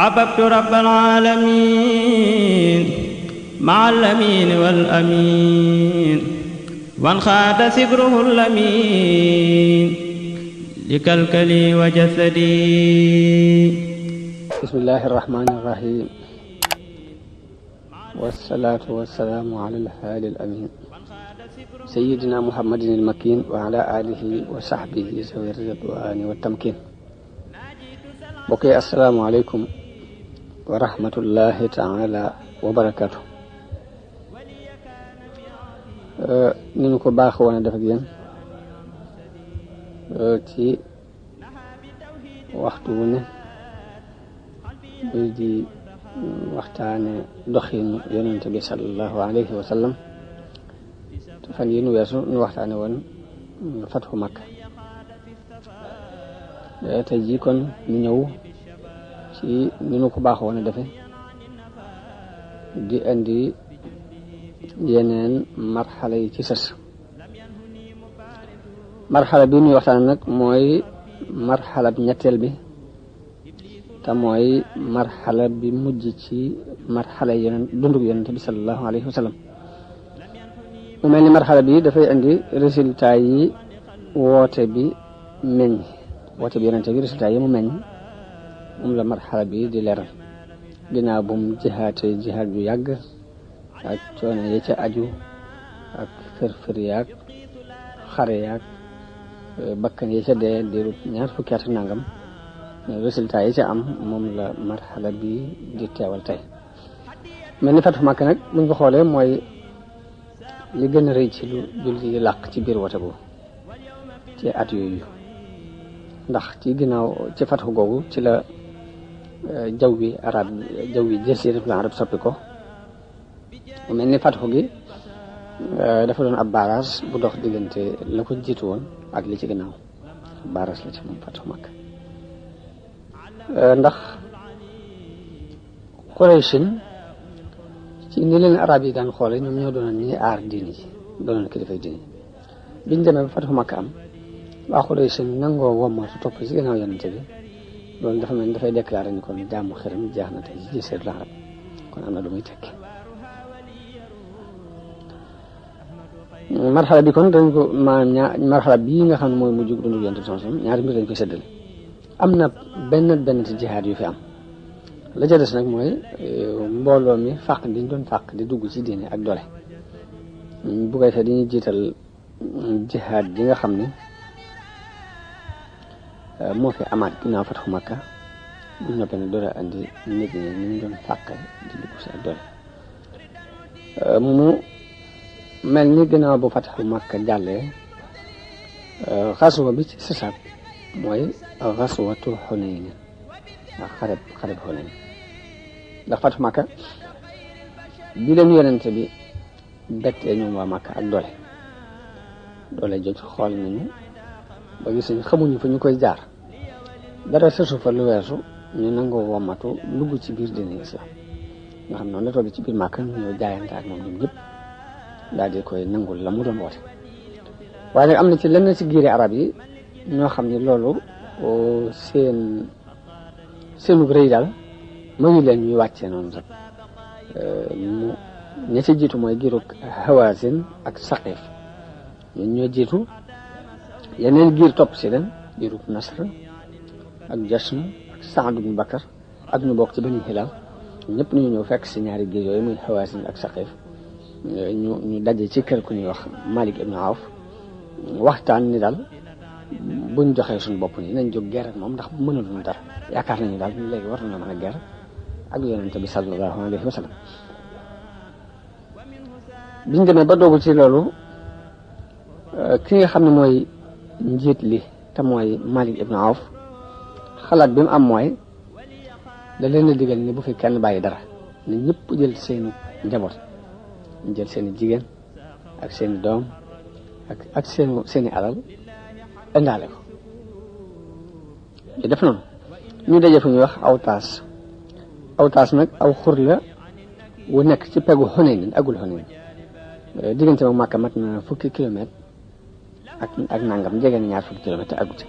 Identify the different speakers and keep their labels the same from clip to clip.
Speaker 1: عبدت رب العالمين مع الأمين والأمين وانخاد سبره اللمين لكلكلي وجسدي.
Speaker 2: بسم الله الرحمن الرحيم، والصلاة والسلام على الهادي الأمين سيدنا محمد المكين وعلى آله وصحبه ذوي الرضوان والتمكين. بقي السلام عليكم ورحمة الله تعالى وبركاته. ni ñu ko baax woon a def ak yéen ci waxtu wu ne di waxtaane doxinu yonent bi sallallahu alayhi wa sallam. te fan yi nu weesu nu waxtaane woon fatxu Makka. tey jii kon ñu ñëw ci ni ñu ko baax woon a defe di indi yeneen marxala yi ci sës. marxala bi ñuy waxtaan nag mooy marxala bi ñetteel bi, te mooy marxala bi mujj ci marxala yeneen dundug yonent bi sallallahu alayhi wa sallam. mu mel ni marxala bi dafay indi résultat yi woote bi meññ, woote bi yonent bi résultat yi mu meññ moom la marxala bi di leeral. ginnaaw bu mu jihaate jihaat ju yàgg ak coono yi ca aju ak fër-fër yaag xare yaag bakkan yi ca dee diiru ñaar fukki at nangam, résultat yi ca am moom la marxala bi di teewal tey. mel ni Fathu Makka nag buñ ko xoolee mooy li gën a rëy ci lu jullit yi làq ci biir wote boobu ci at yooyu, ndax ci ginnaaw ci fatxu googu ci la jaww bi jasiiratul arab soppi ko. mu mel ni fatxu gi dafa doon ab barrage bu dox diggante la ko jiitu woon ak li ci ginnaaw. barrage la ci moom Fathu Makka, ndax Qurayshin ci ni leen arab yi daan xoole ñoom ñoo doonoon ñi aar diini ji, doonoon kilifay diini. biñ demee ba Fathu Makka am, waa Qurayshin nangoo wommatu topp ci ginnaaw yonente bi, loolu dafa mel ni dafay déclaré ni kon jaamu xërëm jeex na tey ci jasiiratul arab, kon am na lu muy tekki. marxala bi kon dañ ko maanaam marxala bii nga xam ne mooy mujj dundu yonent bi sallallahu alayhi wasallam ñaari mbir dañ koy séddale. am na benn ci jihaad yu fi am. la ca des nag mooy mbooloo mi fàq diñ doon fàq di dugg ci diine ak doole. bu koy fee dañuy jiital jihaad ji nga xam ne moo fi amaat ginnaaw Fathu Makka, bu ñu noppee ne doole andi nit ñi ni ñu doon fàq di dugg ci ak doole. mu mel ni ginnaaw bu Fathu Makka jàllee, xasuwa bi ci sësaat mooy xasuwatu Xunayn, ndax xareb Xunayn. ndax Fathu Makka bi leen yonente bi bettee ñoom waa Makka ak doole jot xool nañu ba gis nañu xamuñu fa ñu koy jaar, dara sësu fa lu weesu ñu nangoo wommatu dugg ci biir diine islam. nga xam noonu la toll ci biir Makka ñu ñëw jaayante ak moom ñoom ñëpp daal di koy nangul la mu doon woote. waaye nag am na ci lenn ci giiri arab yi ñoo xam ne loolu seenu rëy daal mayu leen ñuy wàccee noonu sax. ña ci jiitu mooy giirug Hawazin ak Saqif, ñun ñoo jiitu. yeneen giir topp si leen, giirug Nasr ak Jashm ak Saad ibn Bakar ak ñu bokk ci Bani Hilal, ñëpp ñu ñëw fekk si ñaari giir yooyu muy Hawazin ak Saqif. ñu daje ci kër ku ñuy wax Malik ibn Awf, waxtaan ni daal buñ joxee suñu bopp nii nañ jóg guerre ak moom, ndax bu mënaluñu dara. yaakaar nañu daal léegi war nañoo mën a guerre ak yonent bi sallallahu alayhi wa sallam. biñ demee ba doogu ci loolu, ki nga xam ne mooy njiit li te mooy Malik ibn Awf, xalaat bi mu am mooy da leen a digal ni bu fi kenn bàyyi dara, ne ñëpp jël seeni njaboot, jël seeni jigéen ak seeni doom ak seeni alal indaale ko. ñu def noonu ñu daje fu ñuy wax Awtaas nag aw xur la wu nekk ci peggu Xunayn, agul Xunayn. diggante ba Makka mat na fukki kilomètre ak nangam, jege na ñaar fukki kilomètre te agut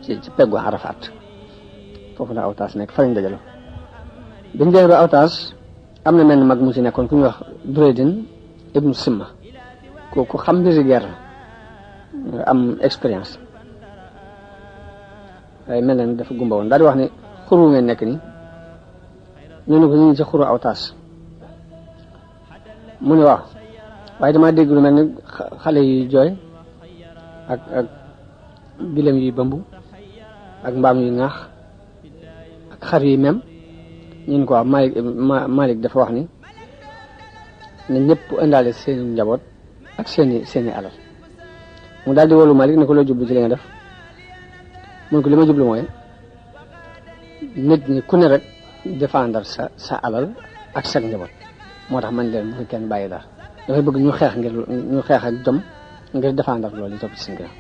Speaker 2: ci peggu Arafat. foofu la Awtaas nekk fa lañ dajaloo biñ demee ba Awtaas am na mel mag mu ci nekkoon ku ñuy wax Duraydin ibnu Simma ku xam mbiri guerre am expérience waaye mel na ni dafa gumba woon daal di wax ne xuru ngeen nekk ni ñu ne ko ñu ngi ci xuru Awtaas mu ne waaw waaye damaa dégg lu mel ni xale yuy jooy ak gilem yuy bëmb ak mbaam yuy ŋaax ak xar yuy mem ñun ko waaw Malik dafa wax ni ne ñëpp indaale seeni njaboot ak seeni alal mu daal di wolu Malik ne ko loo jublu ci li nga def mun ko li ma jublu mooy nit ñi ku ne rek défendre sa alal ak sa njaboot moo tax man leen bu fi kenn bàyyi dara dafay bëgg ñu xeex ak jom ngir défendre loolu yi topp ci seen ginnaaw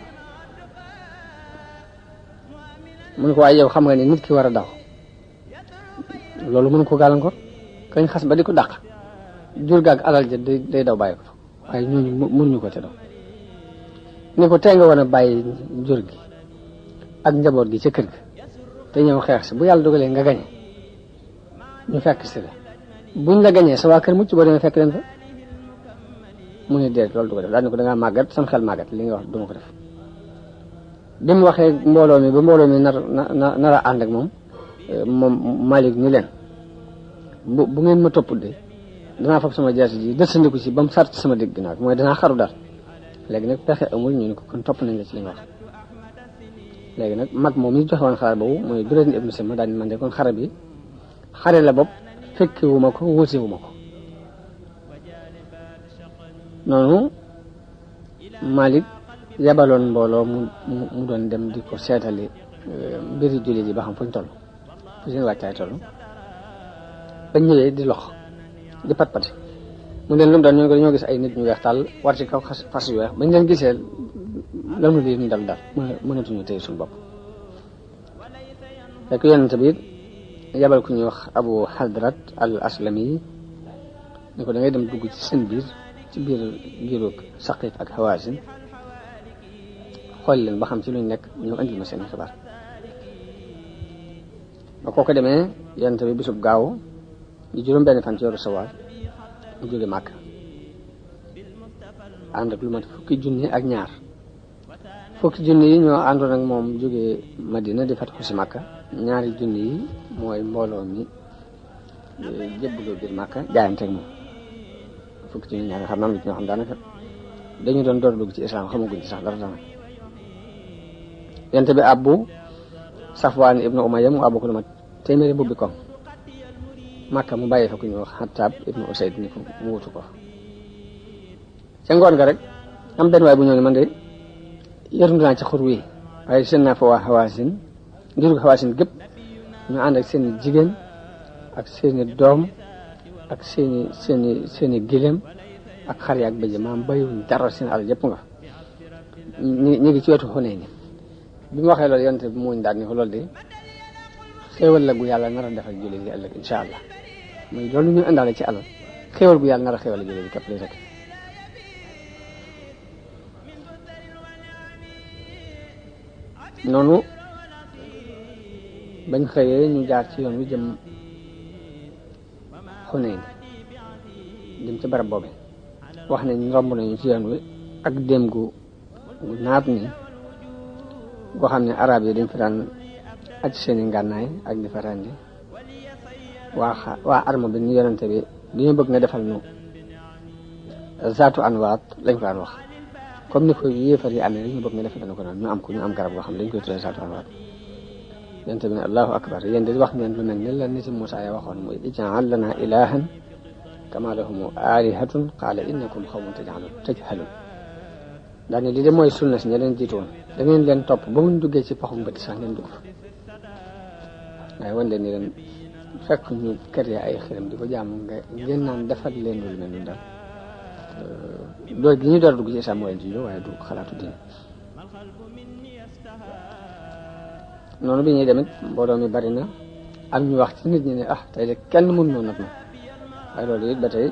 Speaker 2: mun ko waaye yow xam nga ni nit ki war a daw loolu mënu ko gàllankoor kañ xas ba di ko dàq jur gaag alal ja day daw bàyyi ko waaye ñooñu mënuñu ko te daw ni ko tey nga war a bàyyi jur gi ak njaboot gi ca kër ga te ñëw xeex si bu yàlla dogalee nga gañe ñu fekk si la buñ la gañee sa waa kër mucc boo demee fekk leen fa mu ne déet loolu du ko def daal ni ko dangaa màggat sam xel màggat li nga wax duma ko def bi mu waxee mbooloo mi ba mbooloo mi nar a ànd ak moom Malik ni leen bu ngeen ma topp de danaa fab sama jaasi ji dësandiku ci ba mu sart sama dégg ginnaaw mooy danaa xaru daal léegi nag pexe amul ñu ne ko kon topp nañ la ci li nga wax léegi nag mag moom mi joxe woon xare boobu mooy Duraydin ibnu Simma daal di man de kon xare bi xare la bopp fekkewu ma ko wóosewu ma ko noonu Malik yabaloon mbooloo mu doon dem di ko seetali mbiri jullit yi ba xam fuñ toll fu seen wàccaay toll bañ ñëwee di lox di pat-pati mu leen lu mu doon ñoo ko dañoo gis ay nit ñu weex tàll war ci kaw fas yu weex bañ leen gisee lanu lii ñu dal mënatuñu téye suñu bopp fekk yonente bi yabal ku ñuy wax Abu Hadrat al Aslami yi ni ko da ngay dem dugg ci seen biir ci biir giiru Saqif ak Hawazin xool leen ba xam ci luñ nekk ñëw andil ma seen xibaar ba kooku demee yonente bi bisub gaaw di juróom benn fan ci yoru Sawaal mu jóge Màkka ànd ak lu mat fukki junni ak ñaar fukki junni yi ñoo àndoon ak moom jóge Madina di fatxu si Màkka ñaari junni yi mooy mbooloo mi jébbaloo biir Màkka jaayanteeg moom fukki junni ñaar nga xam naa am ñoo xam daanaka dañu doon door dugg ci islam xamaguñ ci sax dara dara yonente bi abbu Safwaan ibnu Umayya mu abbu ko lu mat téeméeri mbubbi koŋ Màkka mu bàyyi fa ku ñu wax Xattaab ibnu Usayd ni ko mu wutu ko ca ngoon nga rek am benn waay bu ñëw ne man de yërndu naa ci xur wi waaye seen naa fa waa Hawaasin ngir Hawaasin gépp ñu ànd ak seen jigéen ak seeni doom ak seeni gileem ak xar yaak bëj maam bayuñ dara seen àll yëpp nga ñu ngi ci wetu Xunayn ni bi mu waxee loolu yonte bi muuñ daal ni ko loolu de xéewal la gu yàlla nar a defal jullit yi ëllëg incha allah muy loolu ñu indaale ci alal xéewal gu yàlla nar a xéewal la jullit yi képp lay rek noonu bañ xëyee ñu jaar ci yoon wi jëm Xunayn jëm ci barab boobe wax nañ romb nañu ci yoon wi ak dem gu naat ni goo xam ne arab yi dañ fi daan aj seeni ngànnaay ak di fa rendi waa arme bi ñu yonente bi dañu bëgg nga defal nu zaatu anwaat lañ ko daan wax comme ni ko yéefar yi amee ñu bëgg nga defal ko noonu ñu am garab goo xam ne dañ koy tuddee zaatu anwaat yonente bi ne allahu akbar yéen de wax ngeen lu mel ni la niti Muusaa ya waxoon muy ij'al lana ilahan kama lahum alihatun qaala innakum qawmun tajhalun daane li de mooy sunna si ña leen jiitu woon da ngeen leen topp ba muñ duggee ci paxum bët sax ngeen dugg fa waaye wan leen ni leen fekk ñu kër ya ay xiram di ko jaamu ngeen naan defal leen lu mel noonu daal dool gi ñu door dugg ci islam moo leen ci waaye du xalaatu diine noonu bi ñuy demit mbooloo mi bari na am ñu wax ci nit ñi ne tey de kenn mun noo nat ma waaye loolu it ba tey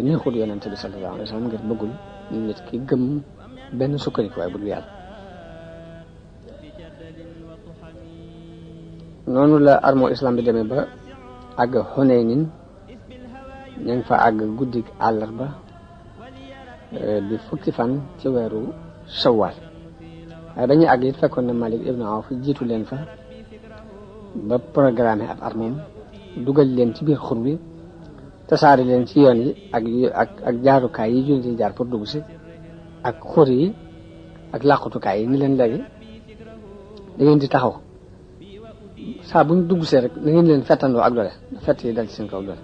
Speaker 2: neexul yonente bi sallallahu alayhi wa sallam ngir bëggul nit ki gëm benn sukkandiku waaye bu dul yàlla noonu la armoo islam bi demee ba àgg Xunaynin ña ngi fa àgg guddi àllarba di fukki fan ci weeru Shawwal waaye dañuy àgg it fekkoon na Malik ibnu Awf jiitu leen fa ba programme ab armoom dugal leen ci biir xur bi tasaari leen ci yoon yi ak jaarukaay yi jullit yi jaar pour dugg si ak xur yi ak làqutukaay yi ni leen léegi da ngeen di taxaw saa bu ñu dugg see rek da ngeen leen fettandoo ak doole fett yi dal ci seen kaw doole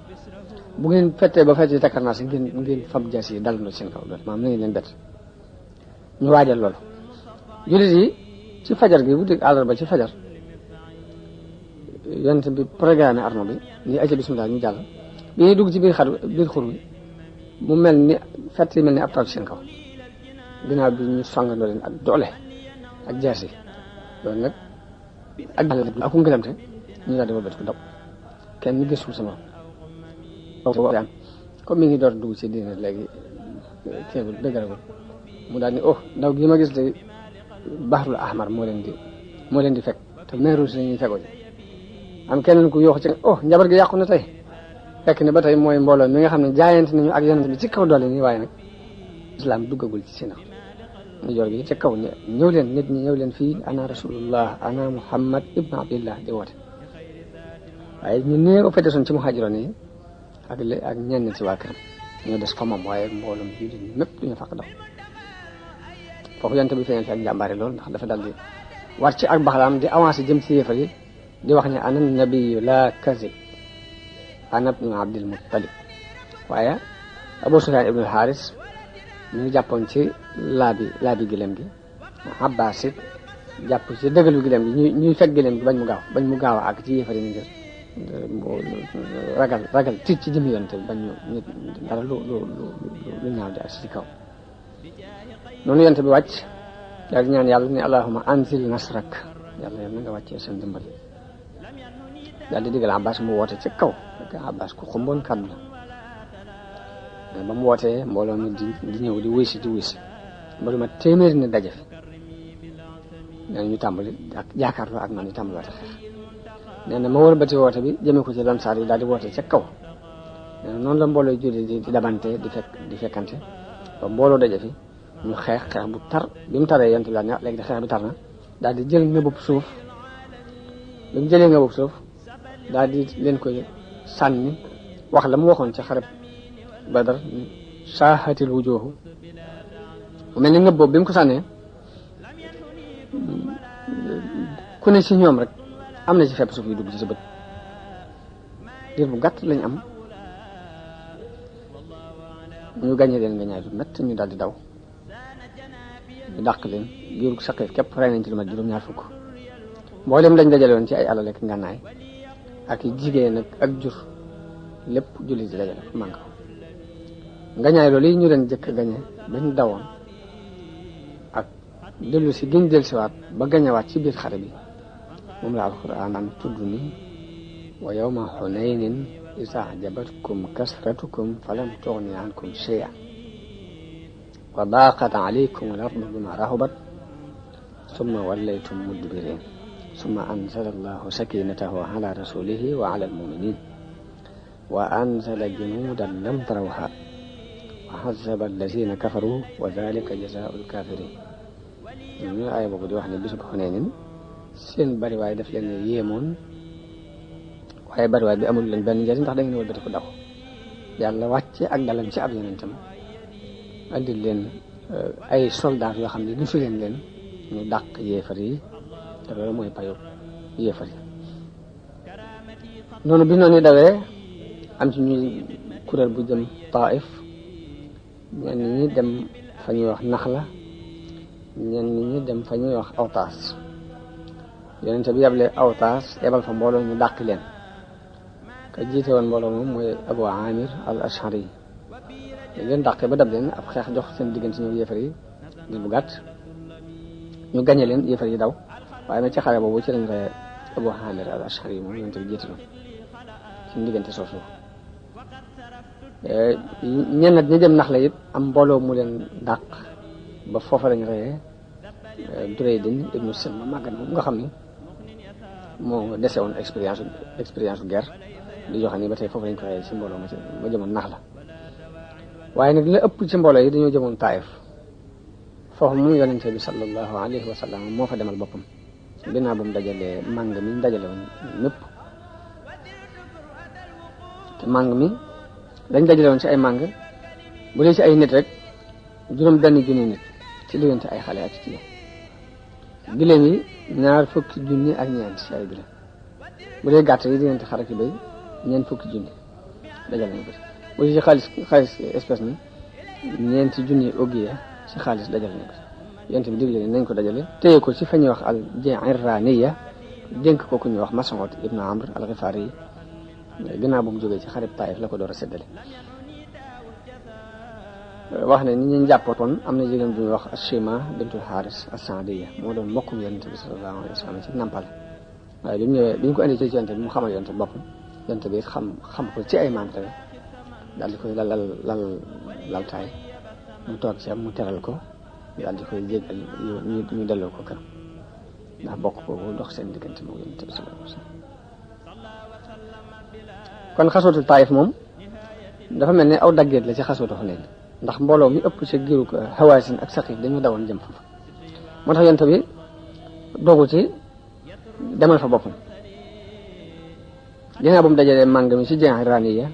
Speaker 2: bu ngeen fettee ba fett yi takkar naa si ngeen fab jaas yi dalandoo ci seen kaw doole maanaam na ngeen leen bett ñu waajal loolu jullit yi ci fajar gi bu dégg àllarba ci fajar yonent bi programme arme bi ni aca bismillah ñu jàll bi ñuy dugg ci biir xur bi mu mel ni fett yi mel ni ab taw ci seen kaw ginnaaw bi ñu songandoo leen ak doole ak jaas yi loolu nag ak ngëlamte ñu daal di wëlbati ko daw kenn gisul sama comme mi ngi door dugg ci diine léegi kéegul dëgëragul mu daal ni ndaw gi ma gis de Bahrul Ahmar moo leen di fekk te meeru si lañuy fekko ji am keneen ku yoox ci njabar gi yàqu na tey fekk ne ba tey mooy mbooloo mi nga xam ne jaayante nañu ak yonent bi ci kaw doole nii waaye nag islam duggagul ci seen ñu jor gi ci kaw ñëw leen nit ñi ñëw leen fii ana rasulullah ana Muhammad ibnu Abdillah di woote waaye ñu néew fete soon ci muhaajiroon yi ak ñenn ci waa këram ñoo des fa moom waaye mbooloom jullit ñi mépp duñu fàq daw foofu yonent bi feeñal fi ak njàmbaare lool ndax dafa dal di war ci ak baxlaam di avancé jëm ci yéefar yi di wax ne ana nabiyu la kazib ana ibnu Abdil Muttalib waaye Abu Sufyaan ibnu Haris ñu ngi jàppoon ci laabi gilem gi Abbas it jàpp ci dëggalu gilem gi ñuy fekk gilem gi bañ mu gaaw a àgg ci yéefar yi ngir ragal tiit ci jëmi yonent bi bañ ñu dara lu ñaaw di ak ci kaw noonu yonent bi wàcc daal di ñaan yàlla ne allahumma anzil nasrak yàlla na nga wàccee seen dimbal daal di digal Abbas mu woote ci kaw fekk Abbas ku xumboon kàddu la ba mu wootee mbooloo mi di ñëw di wuy si ba lu ma téeméeri ne daje fi nee na ñu tàmbali ak jaakaarloo ak man ñu tàmbali waate xeex nee na ma wëlbati woote bi jëmee ko ci lansaar yi daal di woote ca kaw nee na noonu la mbooloo julli di dabante di fekkante ba mbooloo daje fi ñu xeex bu tar bi mu taree yent bi daal ne léegi de xeex bi tar na daal di jël ngëbub suuf bi mu jëlee ngëbub suuf daal di leen koy sànni wax la mu waxoon ci xareb Badar saahatil wujuhu mu mel ni ngëb boobu bi mu ko sànnee ku ne ci ñoom rek am na ci fepp suuf yu dugg ci sa bët diir bu gàtt lañ am ñu gañe leen nga ñaay du mett ñu daal di daw ñu dàq leen giiru saqif képp rey nañ ci lu mat juróom-ñaar fukk mboolem lañ dajale woon ci ay alal ak ngànnaay ak jigéen ak jur lépp julli ci dajale ko mànk ngañaay loolu yi ñu leen jëkk gañe bañ dawoon ak dellu si giñ del siwaat ba gañewaat ci biir xare bi moom la alquran naan tudd ni wa yawma xunaynin iz a'jabatkum kasratukum falam tughni ankum shay'an wa daqat alaykum al-ardu bima rahabat summa wallaytum mudbirin summa anzala allahu sakinatahu ala rasulihi wa ala al-muminin wa anzala junudan lam tarawha wa hazzaba allazina kafaru wa dhalika jazaa'u al-kafirin ñu aaya boobu di wax ne bisub Xunaynin seen bariwaay daf leen yéemoon waaye bariwaay bi amul leen benn njëriñ ndax da ngeen wëlbati ko daw yàlla wàcce ak dalam ci ab yonentam andil leen ay soldats yoo xam ne ñu fi leen ñu dàq yéefar yi te loolu mooy payu yéefar yi noonu bi noonu dawee am ci ñuy kuréel bu jëm Taif ñenn ñi dem fa ñuy wax Naxla ñenn ñi dem fa ñuy wax Awtaas yonent bi yable Awtaas yebal fa mbooloo ñu dàq leen ka jiite woon mbooloo moom mooy Abu Amir al Ashari yi leen dàqee ba dab leen ab xeex jox seen diggante ñëw yéefar yi di bu gàtt ñu gañe leen yéefar yi daw waaye nag ci xare boobu ci lañ rey Abu Amir al Ashari yi moom yonent bi jiite loon ci diggante soosu ñenn ñi dem Naxla it am mbooloo mu leen dàq ba foofa lañ reyee Duraydin ibnu Simma màggat moom nga xam ni moo dese woon expérience guerre di joxe ni ba tey foofu lañ ko xëyee ci mbooloo ma jëmoon nax la waaye nag la ëpp ci mbooloo yi dañoo jëmoon Taayif foofu moom yonente bi sallallahu alayhi wa sallam moo fa demal boppam ginnaaw bu mu dajalee màng mi ñu dajale woon ñëpp te màng mi lañ dajale woon ci ay màng bu dee ci ay nit rek juróom benn junni nit ci diggante ay xale ak ci giléem yi 20 junni ak ñeent ci ay giléem bu dee gàtt yi diggante xar ak béy 40 junni dajale nañ ko bu dee ci xaalis espèce ni 4 junni ogiya ci xaalis dajale nañ ko yonent bi digle nañ ko dajale téye ko ci fa ñuy wax al Ji'raniya dénk ko ku ñuy wax Mas'ud ibn Amr al-Ghifari yi ginnaaw bu mu jógee ci xarib Taayif la ko door a séddale wax ne ni ñu jàppoon am na jigéen bu ñuy wax Ashima bintul Haris as-Saadiya moo doon mbokkum yonent bi sallallahu alayhi wa sallam ci nampal waaye bi mu ñëwee bi ñu ko indi ci yonent bi mu xamal yonent bi boppam yonent bi xam ko ci ay mante daal di koy lal taay mu toog ci am mu teral ko daal di koy jéggal ñu delloo ko kër ndax bokk boobu dox seen diggante moom yonent bi sallallahu alayhi wa sallam kon xasootu Taayif moom dafa mel ne aw daggeet la ci xasootu Xunayn ndax mbooloo mi ëpp ci giru ko Hawaasin ak Saqiif dañu dawoon jëm foofu moo tax yonent bi dogu ci demal fa boppam ginnaaw bu mu dajalee màng mi ci Ji'raniya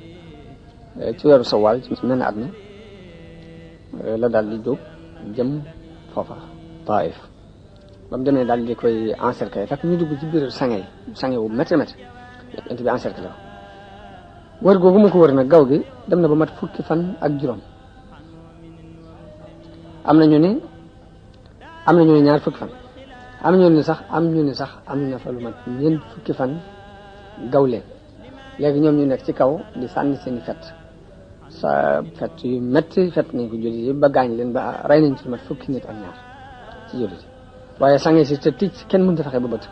Speaker 2: ci weeru Sawaal ci menn at mi la daal di jóg jëm foofa Taayif ba mu demee daal di koy encercler fekk ñu dugg ci biir sange wu métti yonent bi encercler ko wër googu mu ko wër nag gaw gi dem na ba mat 10 fan ak juróom am na ñu ne 20 fan am ñu ne sax am na fa lu mat 40 fan gaw leen léegi ñoom ñu nekk ci kaw di sànni seeni fet yu métti fet nañ ko jullit yi ba gaañ leen ba rey nañ ci lu mat 10 nit ak ñaar ci jullit yi waaye sange si te ticc kenn mënut a fexe ba bët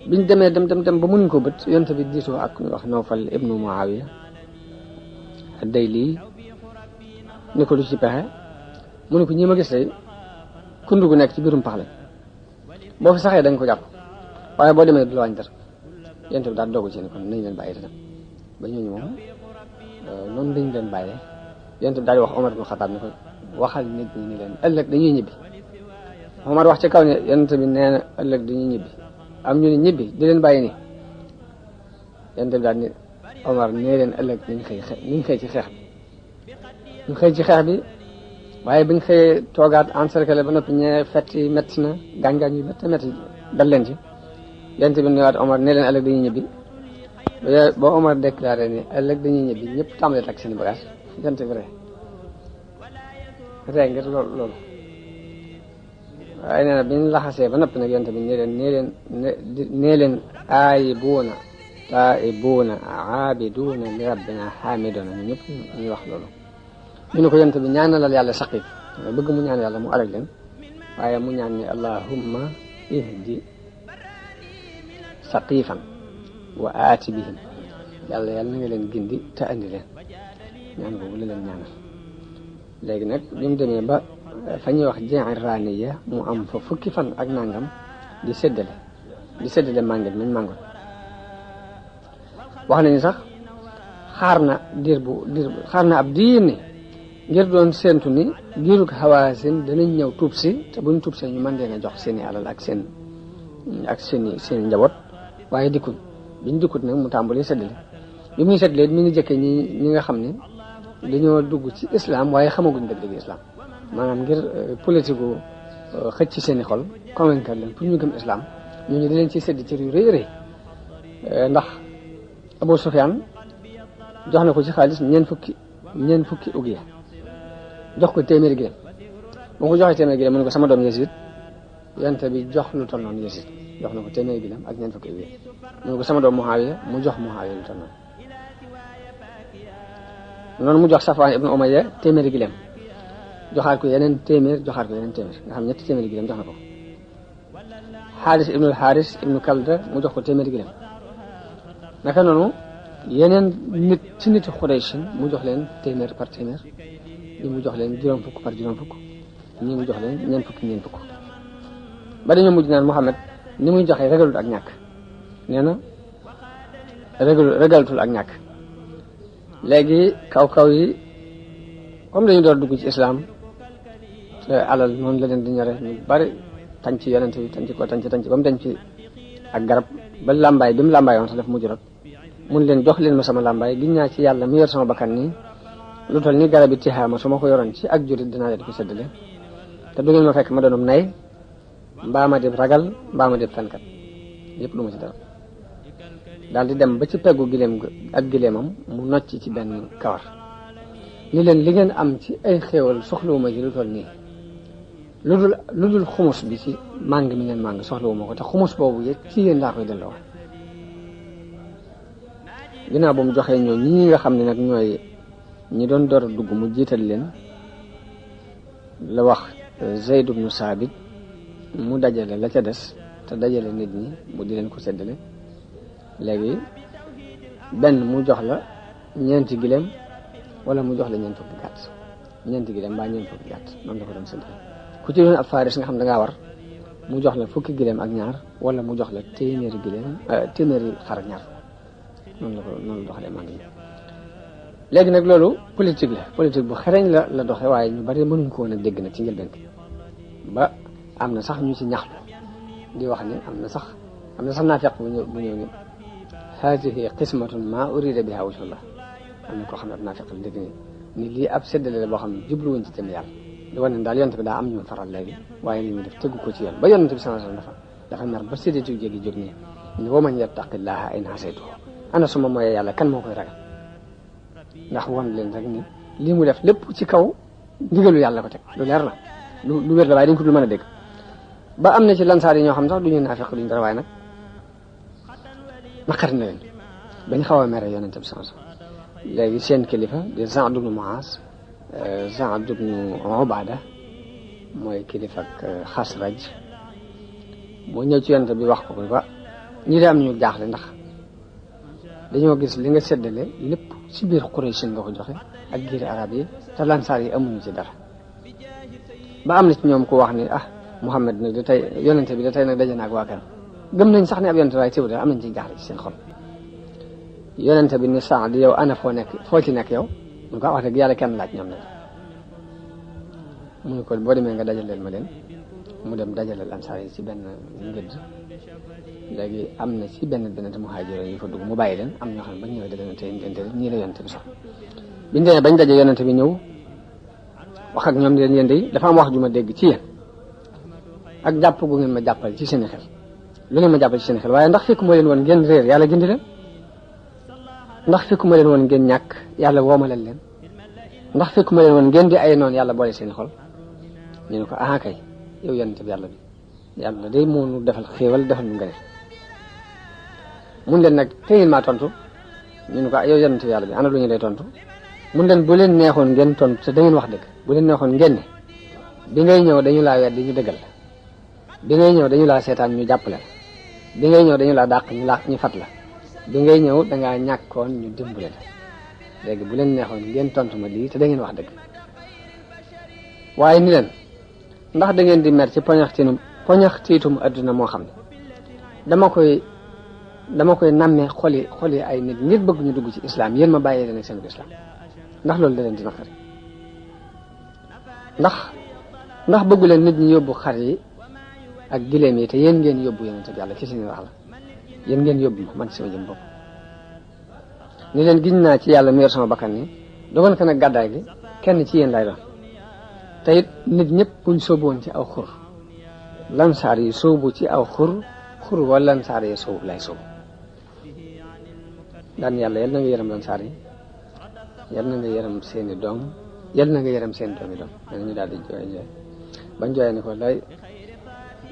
Speaker 2: biñ demee dem ba mënuñ ko bët yonent bi diisoo ak ñu wax Nawfal ibnu Muawiya ad-Dayli ni ko lu ci pexe mu ne ko ñi ma gis tey kundu gu nekk ci biirum pax la boo fi saxee dañ ko jàpp waaye boo demee du la wàññi dara yonent bi daal dogu ci ne kon nañ leen bàyyi itam ba ñooñu moom noonu dañ leen bàyyee yonent bi daal di wax Omar ibn Khattab ni ko waxal nit ñi ni leen ëllëg dañuy ñibbi Omar wax ci kaw ne yonent bi nee na ëllëg dañuy ñibbi am ñu ne ñibbi di leen bàyyi ni yonent bi daal ni Omar nee leen ëllëg niñ xëy ci xeex bi ñu xëy ci xeex bi waaye biñ xëyee toogaat encercler ba noppi ñee fetti métti na gaañ-gaañ yu métti dal leen ci yonent bi newaat Omar nee leen ëllëg dañuy ñibbi ba Omar déclaré ni ëllëg dañuy ñibbi ñëpp tàmbalee takk seen bagage yonent bi ree ngir loolu waaye nee na bi ñu laxasee ba noppi nag yonent bi nee leen aayibuuna taa'ibuuna aabiduuna li rabbina xaamiduuna ñu ñëpp ñuy wax loolu ñu ne ko yonent bi ñaanalal yàlla Saqiif bëgg mu ñaan yàlla mu alag leen waaye mu ñaan ni allahumma ihdi Saqiifan wa aati bihim yàlla na nga leen gindi te andi leen ñaan boobu la leen ñaanal léegi nag bi mu demee ba fa ñuy wax Ji'raniya mu am fa 10 fan ak nangam di séddale mànget mañ màngoon wax nañu sax xaar na ab diir ni ngir doon séentu ni giirug Hawaasin danañ ñëw tuub si te buñ tuub see ñu mën leen a jox seeni alal ak seen njaboot waaye biñ dikkut nag mu tàmbali séddale bi muy séddale mi ngi jëkkee ñi nga xam ne dañoo dugg ci islam waaye xamaguñ dëgg-dëgg islam maanaam ngir politique xëcc ci seeni xol convaincre leen pour ñu gëm islam ñooñu di leen ci sédd ci yu rëy rëy ndax Abu Sufyaan jox na ko ci xaalis ñeent fukki ugiya jox ko téeméeri gileem boo ko joxee téeméeri gileem mu ne ko sama doom Yazid yonent bi jox lu toll noonu Yazid jox na ko téeméeri gileem ak ñeent fukki ugiya mu ne ko sama doom Muawiya mu jox Muawiya lu toll noonu mu jox Safwaan ibnu Umayya téeméeri gileem joxaat ko yeneen téeméer nga xam ñetti téeméeri gileem jox na ko Xaaris ibnul Xaaris ibnu Kalda mu jox ko téeméeri gileem naka noonu yeneen nit ci niti Xuraysh mu jox leen téeméer par téeméer ñi mu jox leen juróom fukk par juróom fukk ñi mu jox leen ñeent fukk ba dañoo mujj naan Muhammad ni muy joxee ragalut ak ñàkk nee na régalatul ak ñàkk. léegi kaw yi comme dañu door dugg ci islam te alal noonu la leen di ñore ñu bari tañ ci yonente bi tañ ci ba mu dañ ci ak garab ba làmbaay bi mu làmbaay woon sax daf mujj rek mun leen jox leen ma sama làmbaay giñ naa ci yàlla mi yor sama bakkan nii lu toll ni garab yi tixaama su ma ko yoroon ci ak jurit dinaa leen ko séddale te du ngeen ma fekk ma doonum nay mbaa ma dib ragal mbaa ma dib fenkat yëpp lu ma ci dara daal di dem ba ci peggu gileem ak gileemam mu nocc ci benn kawar ni leen li ngeen am ci ay xéewal soxlawuma ci lu toll nii lu dul xumus bi ci màng mi ngeen màng soxlawuma ko te xumus boobu yëpp ci yéen laa koy delloo. ginnaaw ba mu joxee ñoo ñi nga xam ne nag ñooy ñi doon door a dugg mu jiital leen la wax Zayd ibn Saabit mu dajale la ca des te dajale nit ñi mu di leen ko séddale. léegi benn mu jox la ñeenti gileem wala mu jox la ñeent fukki gàtt ñeenti gileem mbaa ñeent fukki gàtt noonu la ko doon séddale ku ci doon ab faaris nga xam da ngaa war mu jox la fukki gileem ak ñaar wala mu jox la téeméeri xar ak ñaar noonu la doxalee maa ngi léegi nag loolu politique bu xereñ la doxe waaye ñu bari mënuñ ko woon a dégg nag ci njëlbeen ba am na sax ñu ci ñaxtu di wax ni am na sax naafeq bu ñëw ni haadihi qismatun maa urida biha wajhullah am na koo xam ne ab naafeq la dégg ni lii ab séddale la boo xam ne jubluwuñ ci jëm yàlla di wane ne daal yonent bi daa am ñu faral léegi waaye li muy def tëggu ko ci yoon ba yonent bi sallallahu alayhi wasallam dafa mer ba séddatu jéegi jóg nii ni wa man yattaqillaha in hasaytuhu ana suma mooyee yàlla kan moo koy ragal ndax wan leen rek ni lii mu def lépp ci kaw ndigalu yàlla ko teg lu leer la lu wér la waaye dañ ko dul mën a dégg ba am na ci lansaar yi ñoo xam sax duñu naafeq duñu dara waaye nag naqari na leen bañ xaw a mere yonent bi sallallahu alayhi wasallam léegi seen kilifa di Sa'd ibn Mu'az Sa'd ibn Ubaada mooy kilifa ak Xasraj moo ñëw ci yonent bi wax ko ba ñi de am ñu jaaxle ndax dañoo gis li nga séddale lépp ci biir Quraysh nga ko joxe ak giiri arab yi te lansaar yi amuñu ci dara ba am na ci ñoom ku wax ni Muhammad nag da tey yonente bi da tey nag daje naag waa këram gëm nañ sax ne ab yonente waaye teewul am nañ ci jaaxle ci seen xol yonente bi ni Saad yow ana foo ci nekk yow mu ko wax dëgg yàlla kenn laaj ñoom nag mu ne ko boo demee nga dajaleel ma leen mu dem dajaleel ansaar yi ci benn ngëdd léegi am na ci benn muhaajir yi fa dugg mu bàyyi leen am ñoo xam ne bañ ñëwee da leen tey ñii la yonente bi sax biñ demee bañ daje yonente bi ñëw wax ak ñoom di leen yéen day dafa am wax ju ma dégg ci yéen ak jàpp gu ngeen ma jàppal ci seen xel lu ngeen ma jàppal ci seen xel waaye ndax fekk moo leen woon ngeen réer yàlla gindi leen ndax fekk moo leen woon ngeen ñàkk yàlla woomalal leen ndax fekk moo leen woon ngeen di ay noonu yàlla boole seen xol ñu ne ko kay yow yonente bi yàlla day moo nu defal xéewal defal nu ngëneel mun leen nag te ngeen maa tontu ñu ne ko yow yonente bi yàlla bi ana lu ñu lay tontu mun leen bu leen neexoon ngeen tontu te da ngeen wax dëgg bu leen neexoon ngeen ne bi ngay ñëw dañu laa weddi ñu dëggal bi ngay ñëw dañu laa seetaan ñu jàppale bi ngay ñëw dañu laa dàq ñu fat la bi ngay ñëw dangaa ñàkkoon ñu dimbale la léegi bu leen neexoon ngeen tontu ma lii te da ngeen wax dëgg waaye ni leen ndax da ngeen di mer ci poñaxtiitum adduna moo xam ne dama koy nammee xoli ay nit ngir bëgg ñu dugg ci islam yéen ma bàyyee leen ak seen islam ndax loolu da leen di naqari ndax bëggu leen nit ñi yóbbu xar yi ak gileem yi te yéen ngeen yóbbu yonente bi yàlla ci seen wax la yéen ngeen yóbbu ma man ci sama jëm bopp ni leen giñ naa ci yàlla mu yor sama bakkan ni dogon ko nag gàddaay gi kenn ci yéen lay doon te it nit ñëpp buñ sóoboon ci aw xur lansaar yi sóobu ci aw xur wala lansaar yi sóobu lay sóobu daan yàlla yal na nga yërëm lansaar yi yal na nga yërëm seeni doom yal na nga yërëm seen doomi doom nee ñu daal di jooy bañ jooyee ni ko lay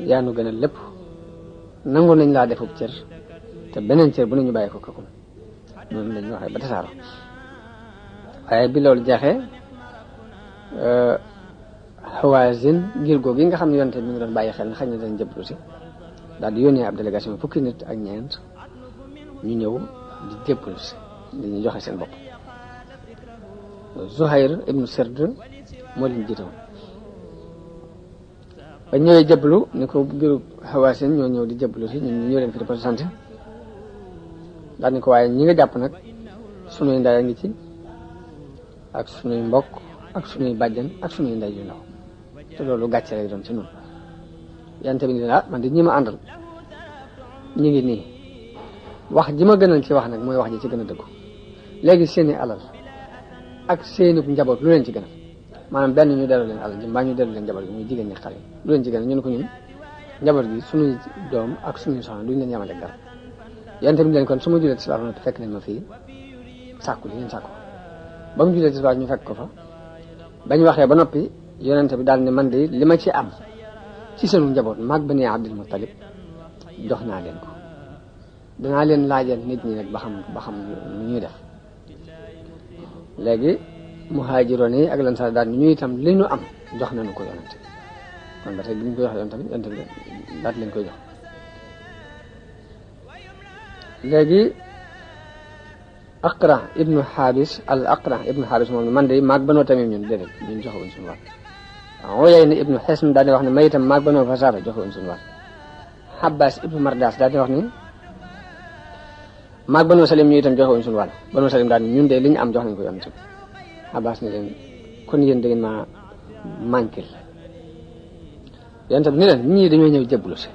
Speaker 2: yaa nu gën a lépp nangu nañ laa defub cër te beneen cër bu ne ñu bàyyi ko kakum noonu lañu waxee ba tasaaro waaye bi loolu jeexee Hawazin ngir googu yi nga xam ne yonte mi ngi doon bàyyi xel na xëy na dañ jëblu si daal di yónnee ab délégation fukki nit ak ñeent ñu ñëw di jëblu si dañuy joxe seen bopp Zuhayr ibnu Sird moo leen jiite woon ba ñëwee jëblu ni ko ngir Hawazin ñoo ñëw di jëblu si ñun ñoo leen fi représenté daal ni ko waaye ñi nga jàpp nag sunuy ndey a ngi ci ak sunuy mbokk ak sunuy bàjjan ak sunuy ndey yu ndaw te loolu gàcce lay doon ci noonu yonent bi ni leen man di ñi ma àndal ñi ngi nii wax ji ma gënal ci wax nag mooy wax ji ci gën a dëggu léegi seeni alal ak seeni njaboot lu leen ci gënal maanaam benn ñu delloo leen alal ji mbaa ñu delloo leen njaboot gi muy jigéen ñi xale lu leen ci gënal ñu ne ko ñun njaboot gi sunuy doom ak sunuy soxna duñ leen yamale ak dara yonent bi leen kon su ma julee tisbaar noppi fekk leen ma fii sàkku li ngeen sàkku ba mu julee tisbaar ñu fekk ko fa bañ waxee ba noppi yonent bi daal ne man de li ma ci am ci sunu njaboot maag Bani Abdul Muttalib jox naa leen ko danaa leen laajal nit ñi nag ba xam nu ñuy def léegi muhaajiroon yi ak lansaar daal ñu itam li ñu am jox nañu ko yonent kon ba tey bi ñu ko jox yonent bi daal leen koy jox léegi Aqra ibnu Xaabis moom ne man de maag Banoo Tamim ñun déedéet ñun joxewuñ suñu wàll Uyayna ibnu Xisn daal di wax ne may itam maag Banoo Fasaara joxewuñ suñu wàll Xabbaas ibnu Mardaas daal di wax ni maag Banoo Salim ñu itam joxewuñ suñu wàll Banoo Salim daal ni ñun de li ñu am jox nañ ko yonent bi Xabbaas ni leen kon yéen da ngeen ma manquil yonent bi ni leen ñii dañoo ñëw jébbalu si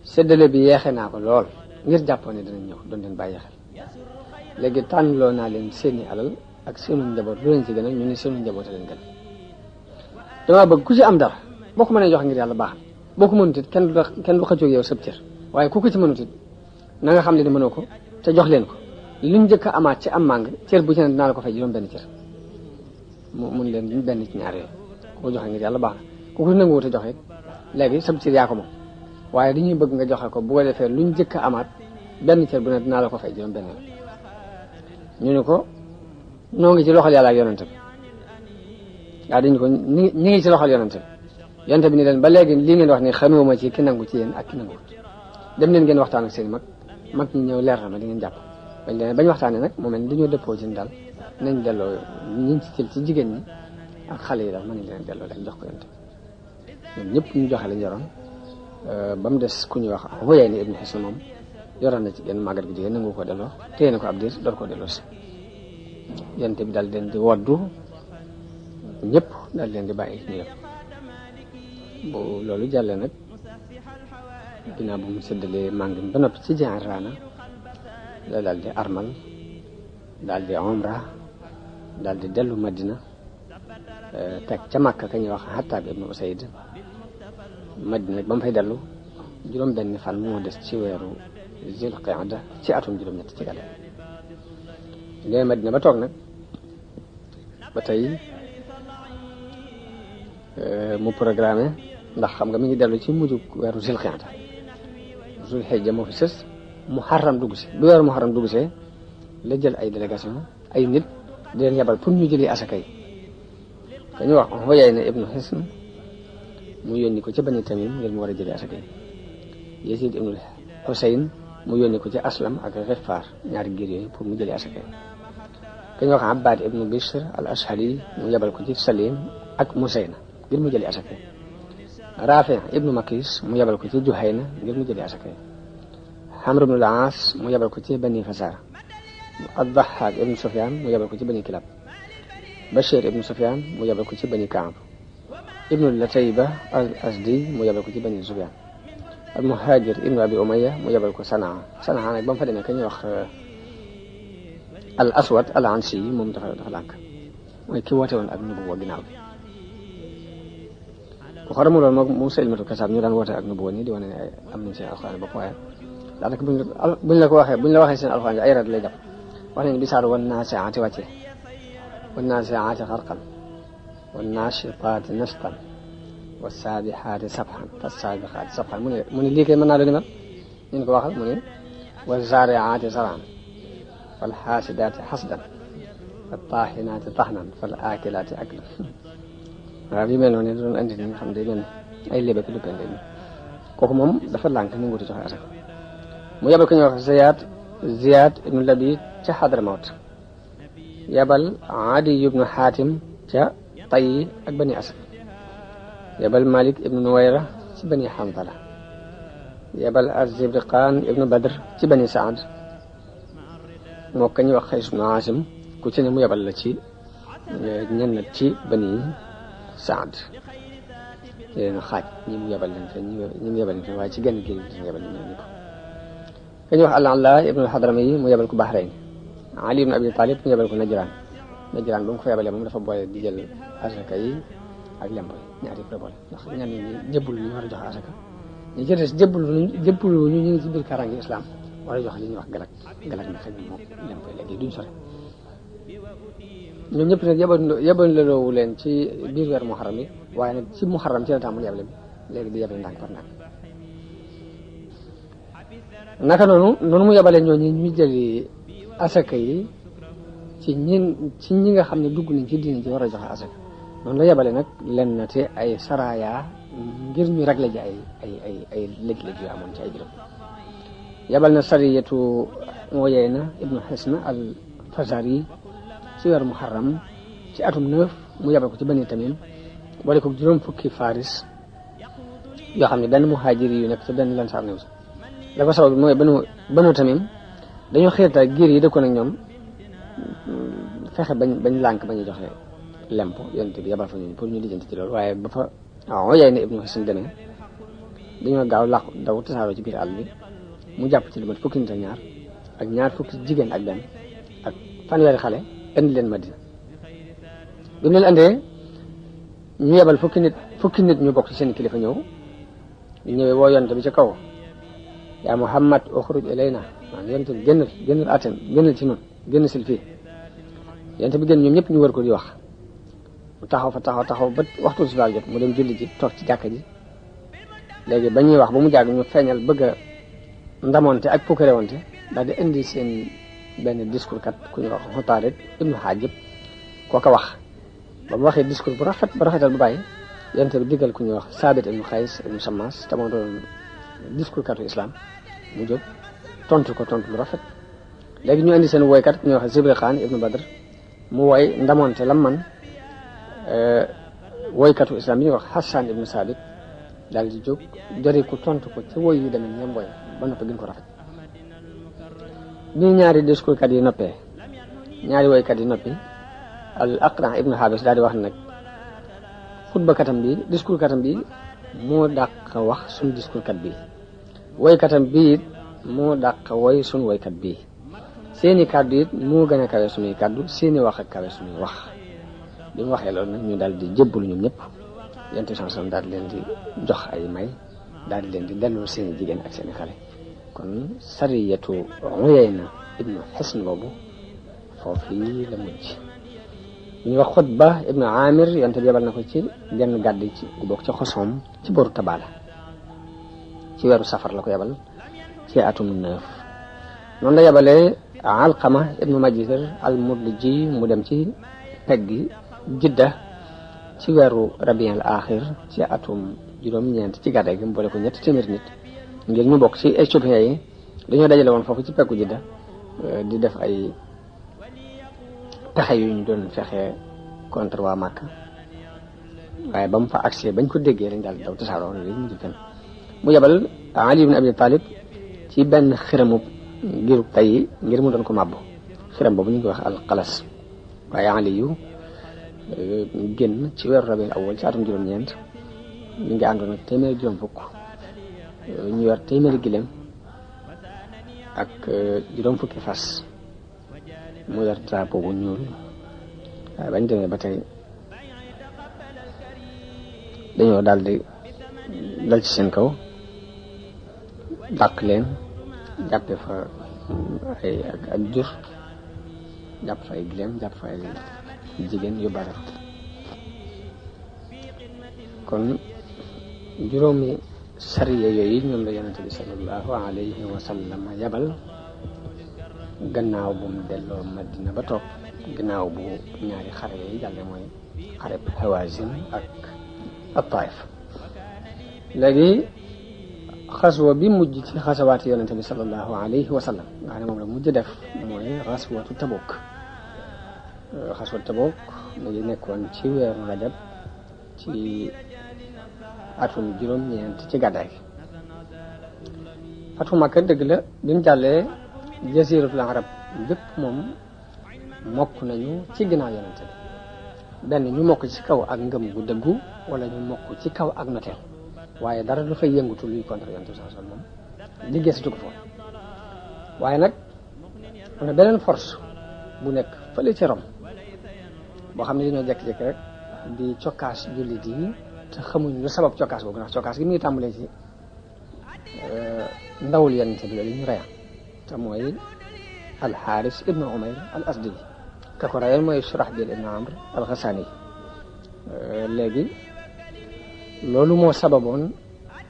Speaker 2: séddale bi yeexe naa ko lool ngir jàppoon ne dinañ ñëw doon leen bàyyi xel léegi tànnloo naa leen seeni alal ak seenu njaboot lu leen ci gën a ñu ne seenu njaboot a leen gën damaa bëgg ku ci am dara boo ko mënee jox ngir yàlla baax boo ko mënut it kenn du xëccoog yow sëb cër waaye ku ko ci mënut it na nga xam ne mënoo ko te jox leen ko luñ njëkk a amaat ci am màng cër bu ci ne dinaa la ko fay juróom benn cër mun leen benn ci ñaar yooyu ku ko joxe ngir yàlla baax na ku ko nanguwut a joxe léegi sëb cër yaa ko moom waaye dañuy bëgg nga joxe ko bu ko defee luñ njëkk a amaat benn cër bu ne dinaa la ko fay juróom benn ñu ne ko noo ngi ci loxol yàlla ak yonent bi waaw dañu ko ñi ngi ci loxol yonent bi yonent bi ni leen ba léegi lii ngeen wax ni xamewuma ci ki nangu ci yéen ak ki nanguwut dem leen ngeen waxtaan ak seen mag ñi ñëw leer na ma di ngeen jàpp bañ waxtaanee nag mu mel ni dañoo dëppoo ci daal nañ delloo ñi ci jël ci jigéen ñi ak xale yi daal mën nañ leen delloo leen jox ko yonent bi ñoom ñëpp ñu joxe lañ yoroon ba mu des ku ñuy wax Uyayna ibnu Hisn moom yoroon na ci genn màggat gi jigéen nangu ko delloo téye na ko ab diir door ko delloo si yonent bi daal leen di woddu ñëpp daal leen di bàyyi ñu dem bu loolu jàllee nag ginnaaw bu mu séddalee màng mi ba noppi ci Ji'rana la daal di armal daal di umra daal di dellu Madina teg ca Makka ka ñuy wax Hattaab ibnu Usayd Madina nag ba mu fay dellu juróom benn fan moo des ci weeru Zul Qa'da ci atum juróom-ñett ci gàddaay léegi Madina ba toog nag ba tey mu programme ndax xam nga mi ngi dellu ci mujj weeru Zul Qa'da Zul Hijja moo fi sës Muharram dugg si bu weeru Muharram dugg see la jël ay délégation ay nit di leen yabal pour ñu jëli asaka yi ka ñu wax Uyayna ibnu Hisn mu yónni ko ca Bani Tamim ngir mu war a jëli asaka yi Yazid ibnu Husayn mu yónni ko ci Aslam ak Ghifaar ñaari giir yooyu pour mu jëli asaka yi ka ñu wax Abbad ibnu Bishr al Ashhali mu yabal ko ci Salim ak Musayna ngir mu jëli asaka yi Rafi ibnu Makis mu yabal ko ci Juhayna ngir mu jëli asaka yi Amr ibnu al-As mu yabal ko ci Bani Fasara ad-Dahhak ibnu Sufyan mu yabal ko ci Bani Kilab Bashir ibnu Sufyan mu yabal ko ci Bani Ka'b ibnu Latayba al-Asdi mu yabal ko ci Bani Sufyan al-Muhajir ibnu Abi Umayya mu yabal ko Sanaa nag ba mu fa demee ka ñuy wax al-Aswad al-Ansi moom dafa lànk mooy ki woote woon ak nubuwa ginnaaw bi ku xaramu loolu moom Musaylimatu Kasaab ñu daan woote ak nubuwa nii di wane ne am nañ seen alxuraan bopp waaye daanaka buñ la waxee seen alxuraan ay rat lay jàpp wax nañ bi saar wan naasi'aati wàcce wan naasi'aati xarqan wan naashitaati nashtan was saabixaati sabxan fas saabiqaati sabxan mu ne lii kay mën naa doon mel ñu ko waxal mu ne was zaari'aati zar'an fal xaasidaati xasdan fal taaxinaati taxnan fal aakilaati aklan waaw yu mel noonu doon andi ni nga xam day mel ay léba ki duppante ni kooku moom dafa lànk ni nguuti joxe asaka mu yabal ko ñu wax Ziyaad ibnu Labid ca Xadramawt yabal Adi ibnu Xaatim ca Tayyi ak Bani Asad yabal Malik ibnu Nuwayra ci Bani Xandala yabal Az-Zibriqaan ibnu Badr ci Bani Saad moo ka ñuy wax Qays ibn Aasim ku ci ne mu yebal la ci ñenn ci bani Saad leen xaaj ñi mu yebal leen fe ñi mu yebal leen fe waaye ci genn géej gi ñu yebal ñoom ñëpp ka ñuy wax al-Alaa ibn al-Hadrami mu yebal ko Bahrayn Ali ibn Abi Talib mu yebal ko Najraan ba mu ko fa yebalee moom dafa boole di jël asaka yi ak lempo yi ñaar yëpp la boole ndax ñenn ñi jébbul ñu war a joxe asaka ñu ci des jébbul ñu ngi ci biir karangi islam war a joxe li ñuy wax galak na xëy na moom lempo yi léegi duñ sore ñoom ñëpp nag yebaleloowu leen ci biir weer muharram yi waaye nag ci muharram ci la tàmbali yebale bi léegi di yebale ndànk par ndànk naka noonu mu yebalee ñooñu ñuy jëli asaka yi ci ñi nga xam ne dugg nañ ci diine ji war a joxe asaka noonu la yebale nag len na te ay saraya ngir ñu réglé ji ay lëj-lëj yu amoon ci ay juróom yebal na sariyatu Uyayna ibnu Hisn al-Fazari ci weeru muharram ci atum 9 mu yebal ko ci Bani Tamim boole ko juróom fukki faris yoo xam ne benn muhaajiri yu nekk ci benn lansaar new si la ko sabab mooy Banu Tamim dañoo xeeta giir yi dëkkoon ak ñoom fexe bañ lànk bañu joxe lempo yonent bi yebal fa ñooñu pour ñu lijjanti ci loolu waaye ba fa Uyayna ibnu Hisn demee dañoo gaaw làqu daw tasaaroo ci biir àll bi mu jàpp ci lu mat fukki nit ak ñaar ak ñaar fukki jigéen ak benn ak fanweeri xale indi leen Madina bi mu leen andee ñu yebal fukki nit ñu bokk ci seen kilifa ñëw ñu ñëwee woo yonent bi ci kaw yaa Muhammad uxruj ilayna maanaam yonent bi génnal atem génnal ci noonu génn sil fii yonent bi génn ñoom ñëpp ñu wër ko di wax mu taxaw ba waxtu si jot mu dem julli ji toog ci jàkka ji léegi ba ñuy wax ba mu jàgg ñu feeñal bëgg a ndamonte ak pukkarewante daal di indi seen benn discours kat ku ñu wax Xutaarid ibnu Haajib kooka wax ba mu waxee discours bu rafet ba rafetal bu bàyyi yonent bi diggal ku ñuy wax Saabit ibnu Xays ibnu Sammas te moo doon discours katu islam mu jóg tontu lu rafet léegi ñu indi seen woykat ku ñuy wax Zibri Xaan ibnu Badr mu woy ndamonte lam man woykatu islam bi ñuy wax Hassan ibnu Saabit daal di jóg jori ku tontu ko ci woy yu demee ñoom woy ba noppi gën ko rafet bi ñaari discours kat yi noppee ñaari woykat yi noppi al Aqra ibnu Habis daal di wax nag xutba katam bi discours katam bi moo dàq wax suñ discours kat bi woykatam bi it moo dàq woy suñ woykat bi seeni kàddu it moo gën a kawe suñuy kàddu seeni wax ak kawe suñuy wax bi mu waxee loolu nag ñu daal di jébbalu ñoom ñëpp yonent bi sallallahu alayhi wasallam daal di leen di jox ay may daal di leen di delloo seeni jigéen ak seeni xale kon sariyatu Uyayna ibnu Hisn boobu foofii la mujj ñu wax Xutba ibnu Amir yonent bi yebal na ko ci genn gàdd ci gu bokk ci Xosom ci boru Tabala ci weeru safar la ko yebal ci atum 9 noonu la yebalee Alqama ibnu Majzir al-Mudliji mu dem ci peggi Jidda ci weeru Rabiul Axir ci atum juróom-ñeent ci gàddaay gi mu boole ko 300 nit ngir ñu bokk ci éthiopien yi dañoo dajale woon foofu ci peggu Jidda di def ay pexe yu ñu doon fexe contre waa Makka waaye ba mu fa accès bañ ko déggee lañ daal di daw tasaaroo li mu fen mu yebal Ali ibn Abi Talib ci benn xiramu giru tay ngir mu doon ko màbbu xiram boobu ñu ngi wax al-Qalas waaye Ali yu génn ci weeru Rabiul Awwal ci atum juróom-ñeent mi ngi àndoon ak téeméeri juróom fukk ñu yor téeméeri gileem ak juróom fukki fas mu yor drapeau bu ñuul waaye bañ demee ba tey dañoo daal di dal ci seen kaw dàq leen jàppe fa ay ak jur jàpp fa ay gileem jàpp fa ay jigéen yu bare kon juróomi sariya yooyu ñoom la yonente bi sallallahu alayhi wa sallam yabal gannaaw bu mu delloo Madina ba toog gannaaw bu ñaari xare yi jàlle mooy xare Hawazin ak Taif léegi xaswa bi mujj ci xasawaati yonente bi sallallahu alayhi wa sallam nga xam ne moom la mujj def mooy xaswatu Tabuk xaswatu Tabuk mu ngi nekkoon ci weeru Rajab ci atum juróom-ñeent ci gàddaay fatu Makka dëgg la bi mu jàllee jasiratul arab bépp moom mokk nañu ci ginnaaw yonente bi benn ñu mokk ci kaw ak ngëm gu dëggu wala ñu mokk ci kaw ak noteel waaye dara du fay yëngutu luy contre yonente bi sallallahu alayhi wasallam moom liggéey si ko foofu waaye nag am na beneen force bu nekk fële ci Rome boo xam ne dañoo jékki-jékki rek di cokkaas jullit yi te xamuñ lu sabab cokkaas boobu ndax cokkaas gi mu ngi tàmbalee ci ndawul yonente bi loolu ñu reya te mooy alxaaris ibnu umayr al asdi ka ko reyal mooy Surahbil ibnu amr al xasaani léegi loolu moo sababoon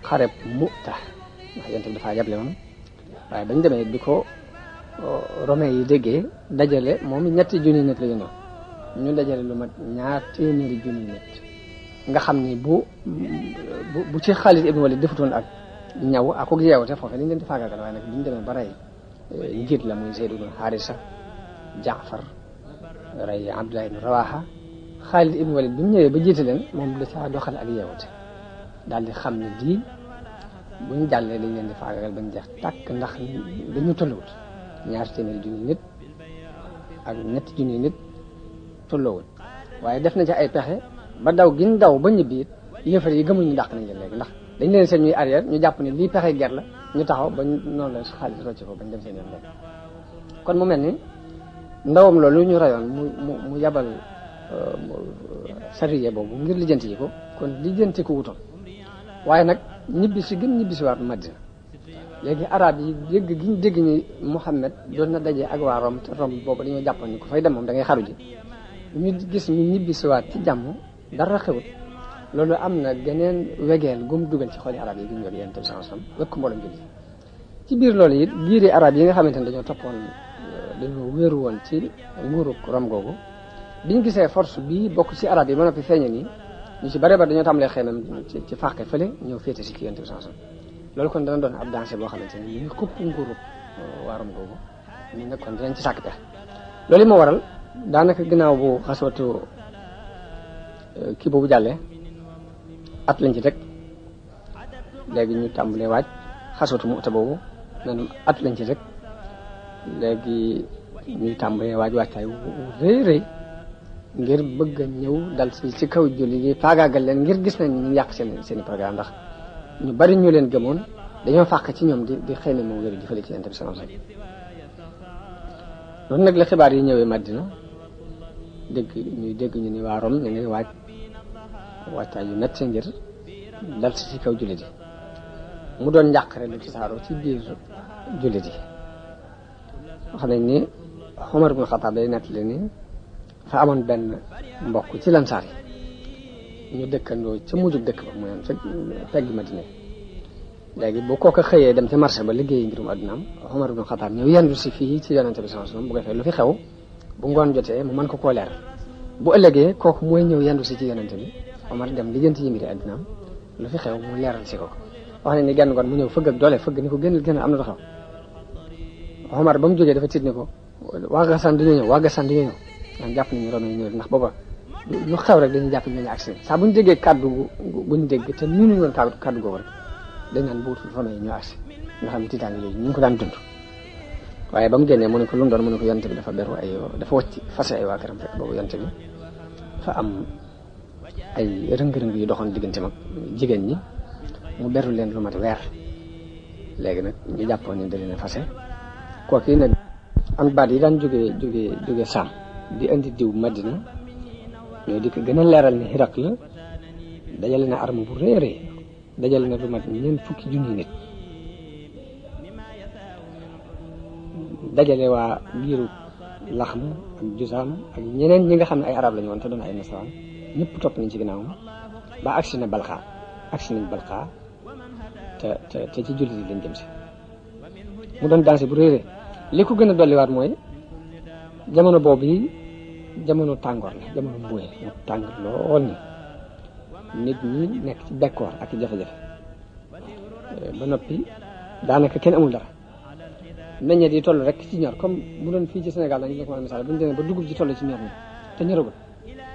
Speaker 2: xareb Mu'ta ndax yonente bi dafaa yable woon waaye bañ demee bi ko romain yi déggee dajale moom 3 junni nit la ñu ñu dajale lu mat 200 junni nit nga xam ni bu ci Xaalid ibnu Walid defutoon ak ñaw ak ko yeewte foofu dañ leen di faagaagal waaye nag bi ñu demee ba rey njiit la muy Zayd ibnu Haarisa Jaafar rey Abdullah ibnu Rawaha Xaalid ibnu Walid bi mu ñëwee ba jiite leen moom da caa doxal ak yeewte daal di xam ne lii buñ jàllee dañ leen di faagaagal bañ jeex tàkk ndax dañu tolluwut 200 junni nit ak 3 junni nit tolloowut waaye def na ci ay pexe ba daw giñ daw ba ñibbi it yëfar yi gëmuñ ñu dàq nañ leen léegi ndax dañ leen seen ñuy arrière ñu jàpp ne lii pexe ger la ñu taxaw ba noonu la Xaalid rocce ko bañ dem seen yoon léegi kon mu mel ni ndawam loolu ñu rayoon mu yabal sariye boobu ngir lijjanti yi ko kon lijjanti ko wutoon waaye nag ñibbisi gën ñibbisi waat Madina léegi arab yi dégg ñu Muhammad doon na daje ak waa Rom te Rom boobu dañoo jàppoon ni ko fay dem moom da ngay xaru ji ñu gis ñu ñibbisi waat ci jàmm dara xewut loolu am na geneen wegeel gum dugal ci xooli arab yi gi ñu weg yonent bi sallallahu alayhi wasallam wekk mboolem julli ci biir loolu it giiri arab yi nga xamante ne dañoo toppoon dañoo wéeru woon ci nguurug Rom googu biñ gisee force bii bokk ci arab yi ba noppi feeñe nii ñu ci bare bare dañoo tàmbalee xeemam ci fàqe fële ñëw féete si ci yonent bi sallallahu alayhi wasallam loolu kon dana doon ab danger boo xamante ne ñu ngi xupp nguurug waa Rom googu ñu nag kon dinañ ci sàkk pexe loolu moo waral daanaka ginnaaw bu xaswatu kii boobu jàllee at lañ ci teg léegi ñu tàmbalee waaj xaswatu Mu'ta boobu maanaam at lañ ci teg léegi ñuy tàmbalee waajtaay wu rëy rëy ngir bëgg a ñëw dal ci kaw julli yi faagaagal leen ngir gis nañ ñu yàq seen i programme ndax ñu bari ñu leen gëmoon dañoo fàq ci ñoom di xëy na moom wéru di fële ci Yonent bi sallallahu alayhi wasallam loolu nag la xibaar yi ñëwee Madina dégg ñu ni waa Rom ñu ngi waajtaay yu métti ngir dal ci kaw jullit yi mu doon njàqare lu tasaaroo ci biir jullit yi wax nañ ni Umar ibn Xattaab day nettali ni fa amoon benn mbokk ci lansaar yi ñu dëkkandoo ca mujjub dëkk ba mooy ca pegg Madina léegi bu kooka xëyee dem ca marché ba liggéeyi ngirum addunaam Umar ibn Xattaab ñëw yendu si fii ci Yonent bi sallallahu alayhi wasallam bu ko defee lu fi xew bu ngoon jotee mu mën ko koo leeral bu ëllëgee kooku mooy ñëw yendu si ci Yonent bi Omar dem lijjanti yi mbiri addunaam lu fi xew mu leeral si ko wax nañ ni genn ngoon mu ñëw fëgg ak doole fëgg ni ko génn am na lu xew Omar ba mu jógee dafa tiit ni ko waa Gassane dañoo ñëw daan jàpp nañu Rome yi ñëw ndax booba lu xew rek dañuy jàpp ñooñu agsi saa bu ñu déggee kàddu guñu dégg te ñu ñu woon kàddu googu rek dañ naan buutul Rome yi ñoo agsi nga xam ne tiitaange yooyu ñu ngi ko daan dund waaye ba mu génnee mu ne ko lu mu doon mu ne ko Yonent bi dafa beru dafa wacc fase ay waa këram fekk boobu Yonent bi dafa am ay rëng-rëng yu doxoon diggante mag jigéen ñi mu beru leen lu mat weer léegi nag ñu jàppoon ni da leen a fase kooku nag am baat yi daan jógee Saam di indi diw Madina ñoo di ko gën a leeral ni Hiraq la dajale na arme bu rëy a rëy dajale na lu mat 40 junni nit dajale waa giiru Laxm ak Jusaam ak ñeneen ñi nga xam ne ay arab lañu woon te doon ay nasaraan ñëpp topp nañ ci ginnaawam ba agsi nañ Balqa te ci jullit yi lañ jëm si mu doon dansé bu réeré li ko gën a dolliwaat mooy jamono boobu yi jamono tàngoor la jamono mbuye mu tàng lool ni nit ñi nekk ci bekkoor ak jafe-jafe ba noppi daanaka kenn amul dara meññeet yi toll rek ci ñor comme bu doon fii ci Sénégal dañu la ko mën a misaal bu ñu demee ba dugub ji toll ci ñor ni te ñoragul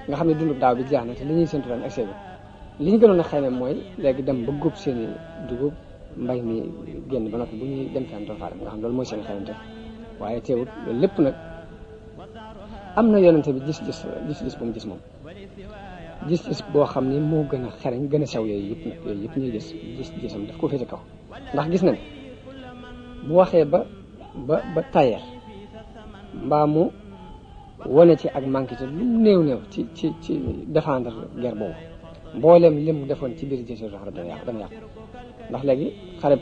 Speaker 2: nga xam ne dundub daaw bi jeex na te li ñuy séntu ren excès bi li ñu gënoon a xayma mooy léegi dem ba góob seen i dugub mbay mi génn ba noppi bu ñuy dem fenn doo faa dem nga xam loolu mooy seen xayma waaye teewut loolu lépp nag am na yonente bi gis-gis bu mu gis moom gis-gis boo xam ni moo gën a xereñ gën a sew yooyu yëpp ñuy gis-gisam daf ko féete kaw ndax gis na ne bu waxee ba tayeel mbaa mu wane ci ak manqué te lu néew ci défendre guerre boobu mboolem lim defoon ci biir jësir arab dana yàqu ndax léegi xareb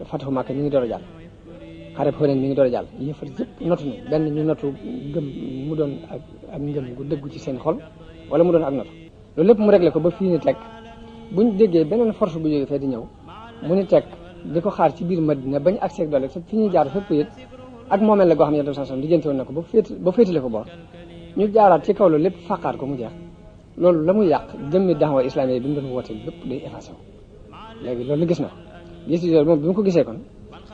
Speaker 2: fatahu Makka mi ngi door a jàll xareb Hunayn mi ngi door a jàll yëfar yëpp notu na benn ñu notu gëm mu doon ak ngëm gu dëggu ci seen xol wala mu doon ak notu loolu lépp mu réglé ko ba fii ni teg buñ déggee beneen force bu jógee fee di ñëw mu ni teg di ko xaar ci biir Madina bañ accès ak doole fi ñuy jaar fépp it ak moomeel la goo xam ne yonent bi lijjanti woon na ko ba féetale ko boor ñu jaaraat ci kaw loolu lépp faqaat ko mu jeex loolu la muy yàq jëmmi daawa islamique bi mu doon woote lépp day effacé wu léegi loolu gis na ko gis loolu moom bi mu ko gisee kon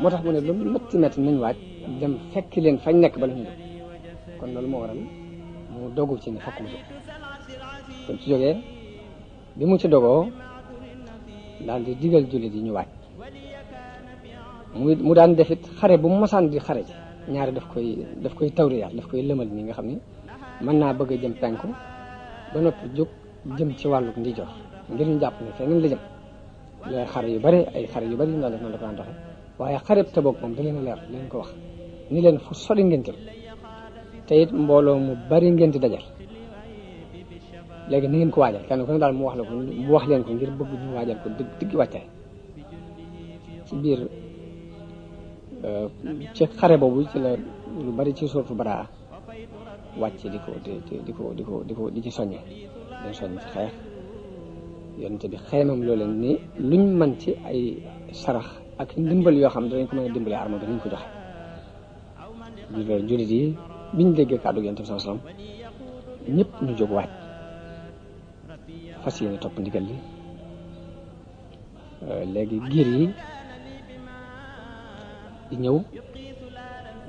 Speaker 2: moo tax mu ne lu métti nañ waaj dem fekki leen fañ nekk bala ñu jóg kon loolu moo waral mu dogu ci ne fokk mu jóg kon ci jógee bi mu ci dogoo daal di digal jullit yi ñu waaj mu daan defit xare bu mu mosaan di xare ji ñaari daf koy tawriyaat daf koy lëmal nii nga xam ni mën naa bëgg a jëm penku ba noppi jóg jëm ci wàllu ndijoor ngir ñu jàpp ne feneen la jëm ay xare yu bari ñu daan def noonu la ko daan doxe waaye xareb Tabuk moom da leen a leer leen ko wax ni leen fu sori ngeen jëm te it mbooloo mu bari ngeen di dajal léegi ni ngeen ko waajal kenn ku ne daal mu wax leen ko ngir bëgg ñu waajal ko digg wàccaay ci biir ci xare boobu ci la lu bari ci sourate Baraa wàcc di ci soññe dañ soññ ci xeex yonente bi xeemam loolee ni luñ mën ci ay sarax ak ndimbal yoo xam danañ ko mën a dimbalee arme bi nañ ko joxe loolu jullit yi biñ déggee kàddu yonente bi sallallahu alayhi wasallam ñëpp ñu jóg waaj fas yéene topp ndigal li léegi giir yi di ñëw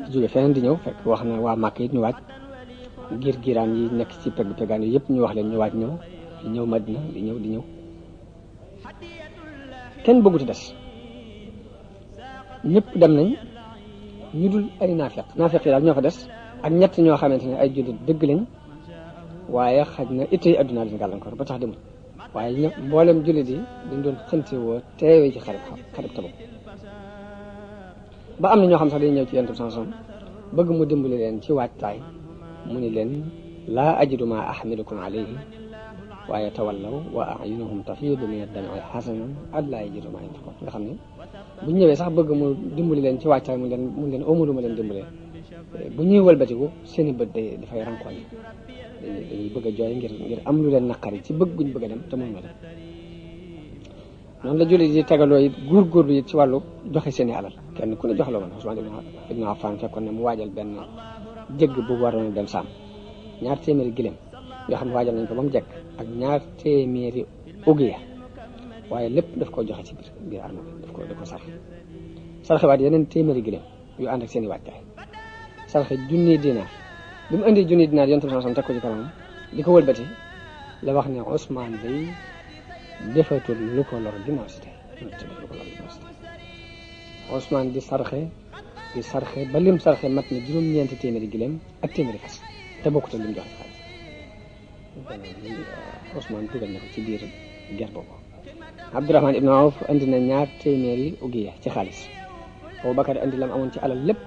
Speaker 2: di jóge feneen di ñëw fekk wax na waa Màkka it ñu waaj giiraan yi nekk ci peggaan yi yëpp ñu wax leen ñu waaj ñëw di ñëw Madina di ñëw kenn bëgguti des ñëpp dem nañ ñu dul ay naafeq yi daal ñoo fa des ak ñett ñoo xamante ne ay jullit dëgg lañ waaye xaj na it yi addunaa leen gàllankoor ba tax demul waaye ñëpp mboolem jullit yi dañ doon xënte woo teewee ci xarib Tabuk ba am na ñoo xam sax dañuy ñëw ci Yonent bi sallallahu alayhi wasallam bëgg mu dimbali leen ci waajtaay mu ni leen laa ajidu ma ahmilukum alayhi waaye tawallaw wa a'yunuhum tafiidu min ad-dam'i hasanan allaa yajidu ma yunfiqun nga xam ne bu ñëwee sax bëgg mu dimbali leen ci waajtaay mu leen amulu ma leen dimbalee bu ñuy wëlbatiku seen i bët dafay rankoñ dañuy bëgg a jooy ngir am lu leen naqari ci bëgg guñ bëgg a dem te mënuñoo dem noonu la jullit yi tegaloo it góorgóorlu it ci wàllu joxe seen i alal kenn ku ne jox la woon Usmaan ibn Affaan fekkoon ne mu waajal benn jëgg bu waroon dem saam 2 téeméeri gileem yoo xam ne waajal nañ ko ba mu jekk ak 2 téeméeri ugiya waaye lépp daf ko joxe ci biir arme bi daf ko sarxe waat yeneen téeméeri gileem yu ànd ak seen i waajtaay sarxe junni dinaar bi mu indi junni dinaar Yonent bi sallallahu alayhi wasallam teg ko ci kanam di ko wëlbati la wax ne Usmaan day defatul lu ko lor ginnaaw si tey Usmaan di sarxe ba lim sarxe mat na 9 téeméeri gileem ak téeméeri fas te bokkut ak lim joxe xaalis Usmaan dugal na ko ci biir guerre boobu Abdurahmaan ibn Awf andi na 2 téeméeri ugiya ci xaalis Abubakar andi lam amoon ci alal lépp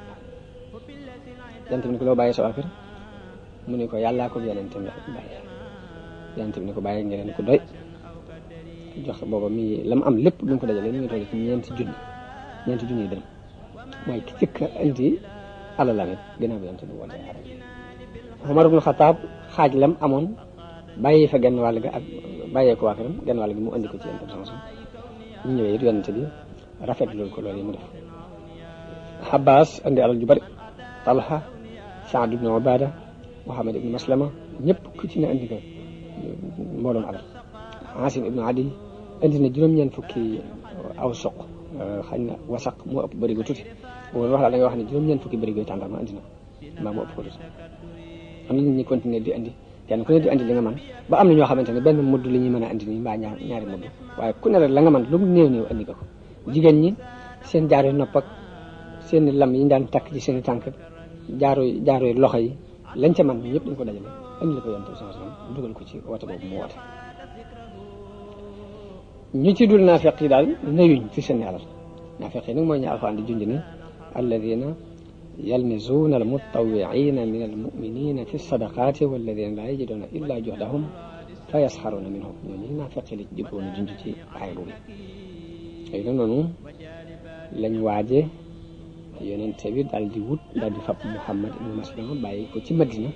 Speaker 2: Yonent bi ni ko loo bàyyi sa waa kër mu ne ko yàllaa ko yonentam bàyyi Yonent bi ni ko bàyyi ngeen ko doy jox booba mi lam am lépp bi mu ko dajalee mi ngi toll ci 4 junni dërëm mooy ki jëkk indi alalam it ginnaaw bi Yonent bi woote arab Umar ibn Xattaab xaaj lam amoon bàyyi fa genn wàll ga ak bàyyee ko waa këram genn wàll gi mu andi ko ci Yonent bi sallallahu alayhi wasallam ñu ñëwee it Yonent bi rafetlu ko loolu yi mu def Abbas andi alal ju bari Talha Saad ibn Ubaada Muhammad ibn Maslama ñëpp ku ci ne andi ko mbooloom alal Asim ibn Adi indi na 9 fukki aw soq xañ na wasaq moo ëpp bërigo tuuti wax la da nga wax ne 9 fukki bërigo tàndarma indi na mbaa moo ëpp ko tuuti am na nit ñi continuer di andi kenn ku ne di andi li nga man ba am na ñoo xamante ne benn mudd li ñuy mën a andi nii mbaa ñaari mudd waaye ku ne rek la nga man lu mu néew andi ko jigéen ñi seen jaari nopp ak seen lam yi ñu daan takk ci seen i tànk jaaru loxo yi lañ ca man ñëpp dañ ko dajale andi la ko yonent bi sallallahu alayhi wasallam dugal ko ci woote boobu mu woote ñu ci dul naafeq yi daal nayuñ ci seen alal naafeq yi nag mooy ñu alxuraan di junj ne alladina yalmizuuna almutawwiina min almuminina fi sadaqaati walladina laa yajiduna illa juhdahum fa yasxaruuna minhum ñooñu naafeq yi la ci jubboon a junj ci aay boobu léegi nag noonu lañ waaje yonente bi daal di wut daal di fab Muhammad ibnu Maslama bàyyi ko ci Madina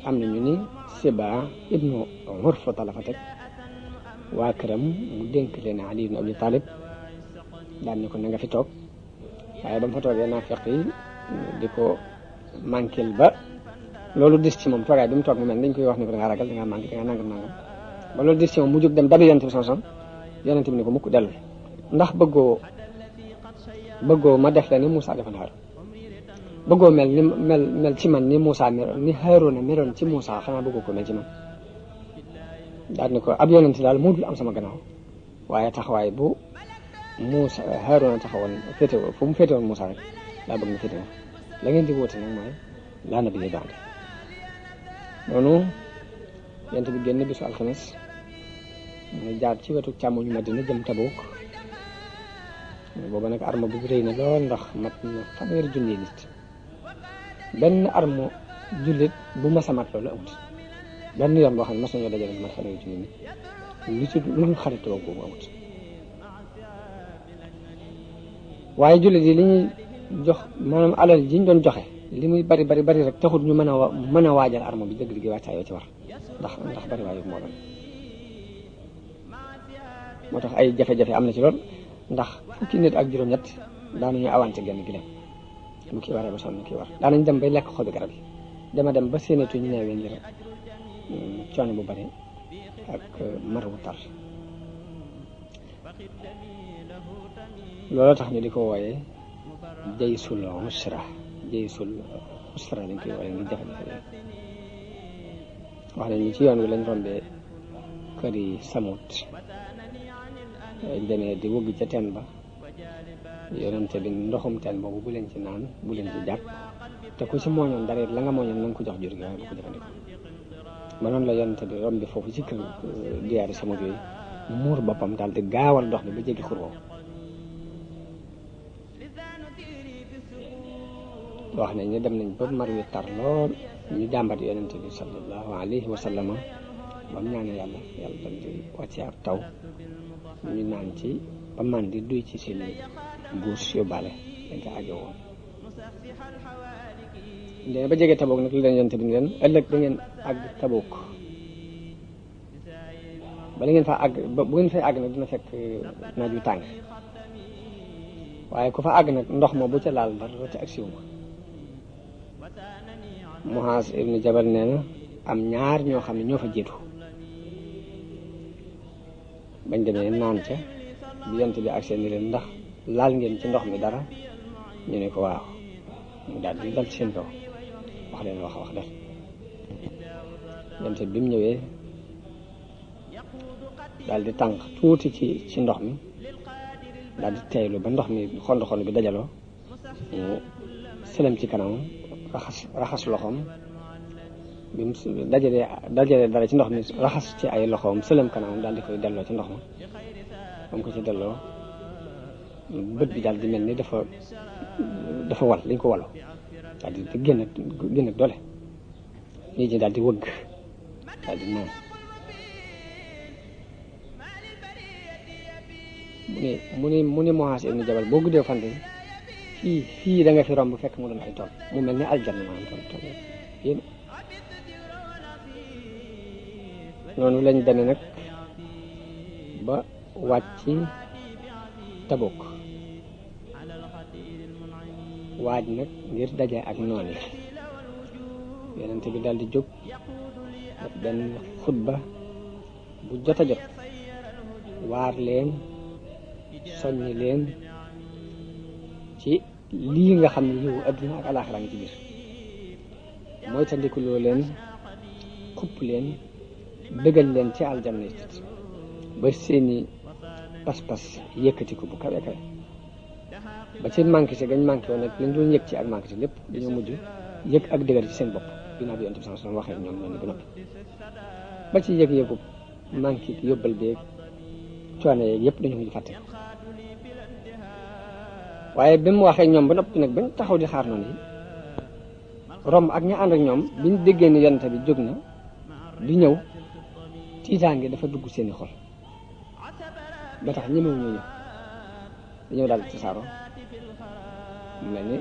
Speaker 2: am na ñu ni Siba ibnu Hurfata la fa teg waa këram mu dénk leen Ali ibnu Abi Talib daan ne ko na nga fi toog waaye ba mu fa toogee naafeq yi di ko manquil ba loolu dis ci moom toogaay bi mu toog mu mel dañ koy wax ne ko da ngaa ragal da ngaa manqué da ngaa nangam ba loolu dis ci moom mu jóg dem dabi yonente bi sanson yonente bi ne ko mukk dellu ndax bëggoo ma def la ni Moussa defoon Haroun bëggoo mel ci man ni Moussa ni Haroun meloon ci Moussa xanaa bëggoo ko mel ci man daal ni ko ab yonent daal moo dul am sama gannaaw waaye taxawaay bu Moussa Haroun taxawoon féetewoo fu mu féetewoon Moussa rek daa bëgg nga féetewoo la ngeen di wóote nag mooy laa nabiyya ba'di noonu yonent bi génn bisu alxames muy jaar ci wetu càmmoñu Madina jëm Tabuk booba nag arme bu rëy na lool ndax mat na 1,000 junni nit benn arme jullit bu mas a mat loolu amut benn yoon boo xam ne mas nañoo dajale mat 1,000 junni nit lu ci lu dul xarit boobu amut waaye jullit yi li ñuy jox maanaam alal ji ñu doon joxe li muy bari rek taxut ñu mën a waajal arme bi dëgg-dëgg wàccaay yoo ci war ndax bari waaye moo doon moo tax ay jafe-jafe am na ci lool ndax fukki nit ak juróom-ñett daanañu awante genn gileem mu kii waree ba sonn kii war daanañ dem bay lekk xobi garab yi dem ba séenatu ñu neewee ngir coono bu bari ak mar wu tar looloo tax ñu di ko wooyee jaysul usra lañ koy wooyee ngir jafe-jafe wax nañ ni ci yoon wi lañ rombee kër yi Samut demee di wëgg ca teen ba yonente bi ndoxum teen boobu bu leen ci naan bu leen ci jàpp te ku ci mooñoon dara la nga mooñoon na nga ko jox jur gi waaye bu ko jëfandikoo ba noonu la yonente bi rombi foofu ci kër diyaari Samut yooyu muur boppam daal di gaawal dox bi ba jéggi xur woowu wax nañ ne dem nañ ba mar wi tar lool ñu jàmbat yonente bi sallallahu alayhi wa sallama ba mu ñaane yàlla dal di wàcce ab taw ñu naan ci ba man di duy ci seen mbuus yóbbaale dañ ko aajo woon ndee ba jege Tabuk nag li leen yonente bi ni leen ëllëg da ngeen àgg Tabuk bala ngeen faa àgg bu ngeen fay àgg nag dina fekk naaj wi tàng waaye ku fa àgg nag ndox ma bu ca laal dara te ak siw ma Muaz ibnu Jabal nee na am ñaar ñoo xam ne ñoo fa jiitu bañ demee naan ca bi yonent bi ak seen ni leen ndax laal ngeen ci ndox mi dara ñu ne ko waaw mu daal di dal ci seen kaw wax leen wax def yonent bi mu ñëwee daal di tànk tuuti ci ndox mi daal di teeylu ba ndox mi xond bi dajaloo mu sëlëm ci kanam raxas loxoom bi mu dajalee dara ci ndox mi raxas ci ay loxoom sëlëm kanam daal di koy delloo ci ndox ma ba mu ko ci delloo bët bi daal di mel ni dafa wal dañ ko waloo daal di génn ak doole nit ñi daal di wëgg daal di naan mu ne Muaz ibn Jabal boo guddee fante fii da nga fi romb fekk mu doon ay tool mu mel ni aljanna maanaam tool yéen noonu lañ demee nag ba wàcc Tabuk waaj nag ngir daje ak noon yi yonent bi daal di jóg def benn xutba bu jot a jot waar leen soññi leen ci lii nga xam ne yiwu adduna ak alaaxira ngi ci biir mooy tandikuloo leen xupp leen dëggal leen ci aljanna ba seeni pas-pas yëkkati ko bu kawe kawe ba ci manqué si gañ manqué woon nag lañ doon yëg ci ak manqué si lépp dañoo mujj yëg ak dëgër ci seen bopp ginnaaw bi yonent bi sallallahu alayhi wasallam waxee ñoom ñooñu ba noppi ba ci yëg-yëgu manqué yóbbal beeg coono yeeg yëpp dañoo mujj fàtte waaye bi mu waxee ñoom ba noppi nag bañ taxaw di xaar noonu yi romb ak ña ànd ak ñoom biñ déggee ni yonent bi jóg na di ñëw tiitaange dafa dugg seeni xol ba tax ñemewu ñu ñëw dañoo daal tasaaroo mu mel ni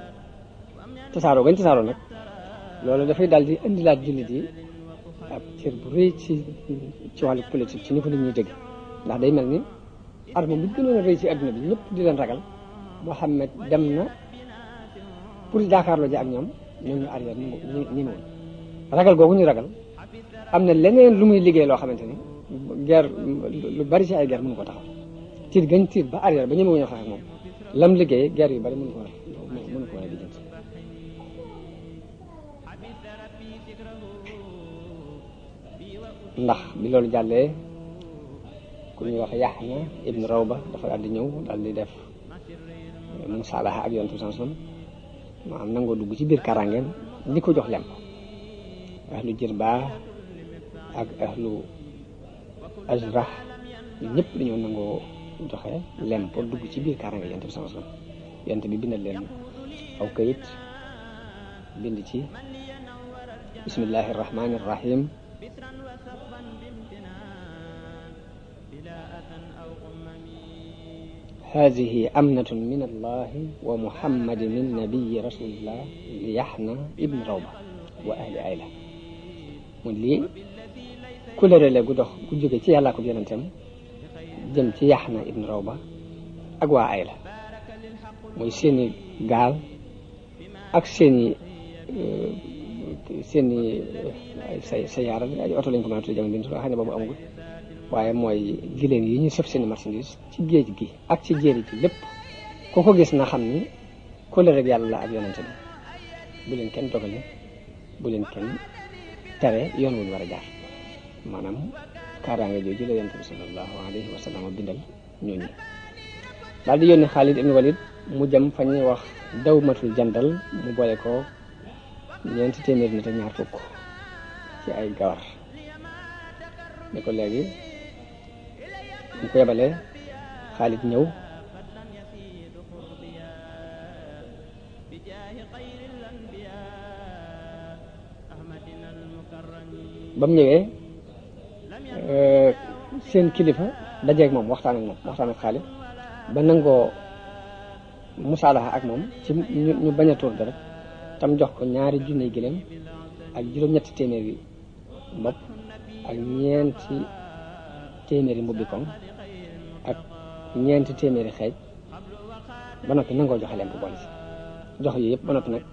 Speaker 2: tasaaroo gañ tasaaroo nag loolu dafay daal di indilaat jullit yi ab cër bu rëy ci wàllu politique ci ni ko nit ñuy dégg ndax day mel ni arme bi gënoon a rëy ci adduna bi ñëpp di leen ragal Muhammad dem na pour jàkkaarloo ji ak ñoom ñu arrière ñi moom ragal googu ñu ragal am na leneen lu muy liggéey loo xamante ni guerre lu bari ci ay guerre mënu ko taxaw tiit gañ tiit ba arrière ba ñemewuñu xeex ak moom lam liggéey guerre yu bari mënu ko war a lijjanti ndax bi loolu jàllee ku ñuy wax Yaxya ibn Rawba dafa daal di ñëw daal di def musaalaha ak Yonent bi sallallahu alayhi wasallam maanaam nangoo dugg ci biir karangeem di ko jox lem ahlu Jirba ak ahlu Ajrah ñëpp dañoo nangoo joxe lem pour dugg ci biir karange Yonent bi sallallahu alayhi wasallam Yonent bi bindal leen aw kayit bind ci bismillahi rahmani rahim هذه أمنة من الله ومحمد من نبي رسول الله ليحنى ابن روبة وأهل عيلة من لي كل رجل قدخ كجوجي تي الله كبير أنتم جم تي يحنى ابن روبة أقوى عيلة ويسيني قال أكسيني سيني سيارة أي أوتو لينكم أنتو جام بنتو خاني بابا أمغو waaye mooy giléem yi ñu sëf seen marchandise ci géej gi ak ci jéeri ji lépp ku ko gis na xam ni kóllëre rek yàlla la ak yonente bi bu leen kenn dogale bu leen kenn tere yoon wuñu war a jaar maanaam kaaraange jooju la yonente bi sallallahu alayhi wa sallam bindal ñooñu daal di yónni Xaalid ibn Walid mu jëm fa ñuy wax dawmatul jandal mu boole ko 400 nit ak ñaar fukk ci ay gawar ne ko léegi mu ko yebalee Xaalid ñëw ba mu ñëwee seen kilifa dajeeg moom waxtaan ak Xaalid ba nangoo musaalaha ak moom ci ñu bañ a tuur dara tam jox ko 2 junni giléem ak 700 bopp ak 400 mbubbi koŋ ak 400 xeej ba noppi nangoo joxe lemp boole si jox yi yëpp ba noppi nag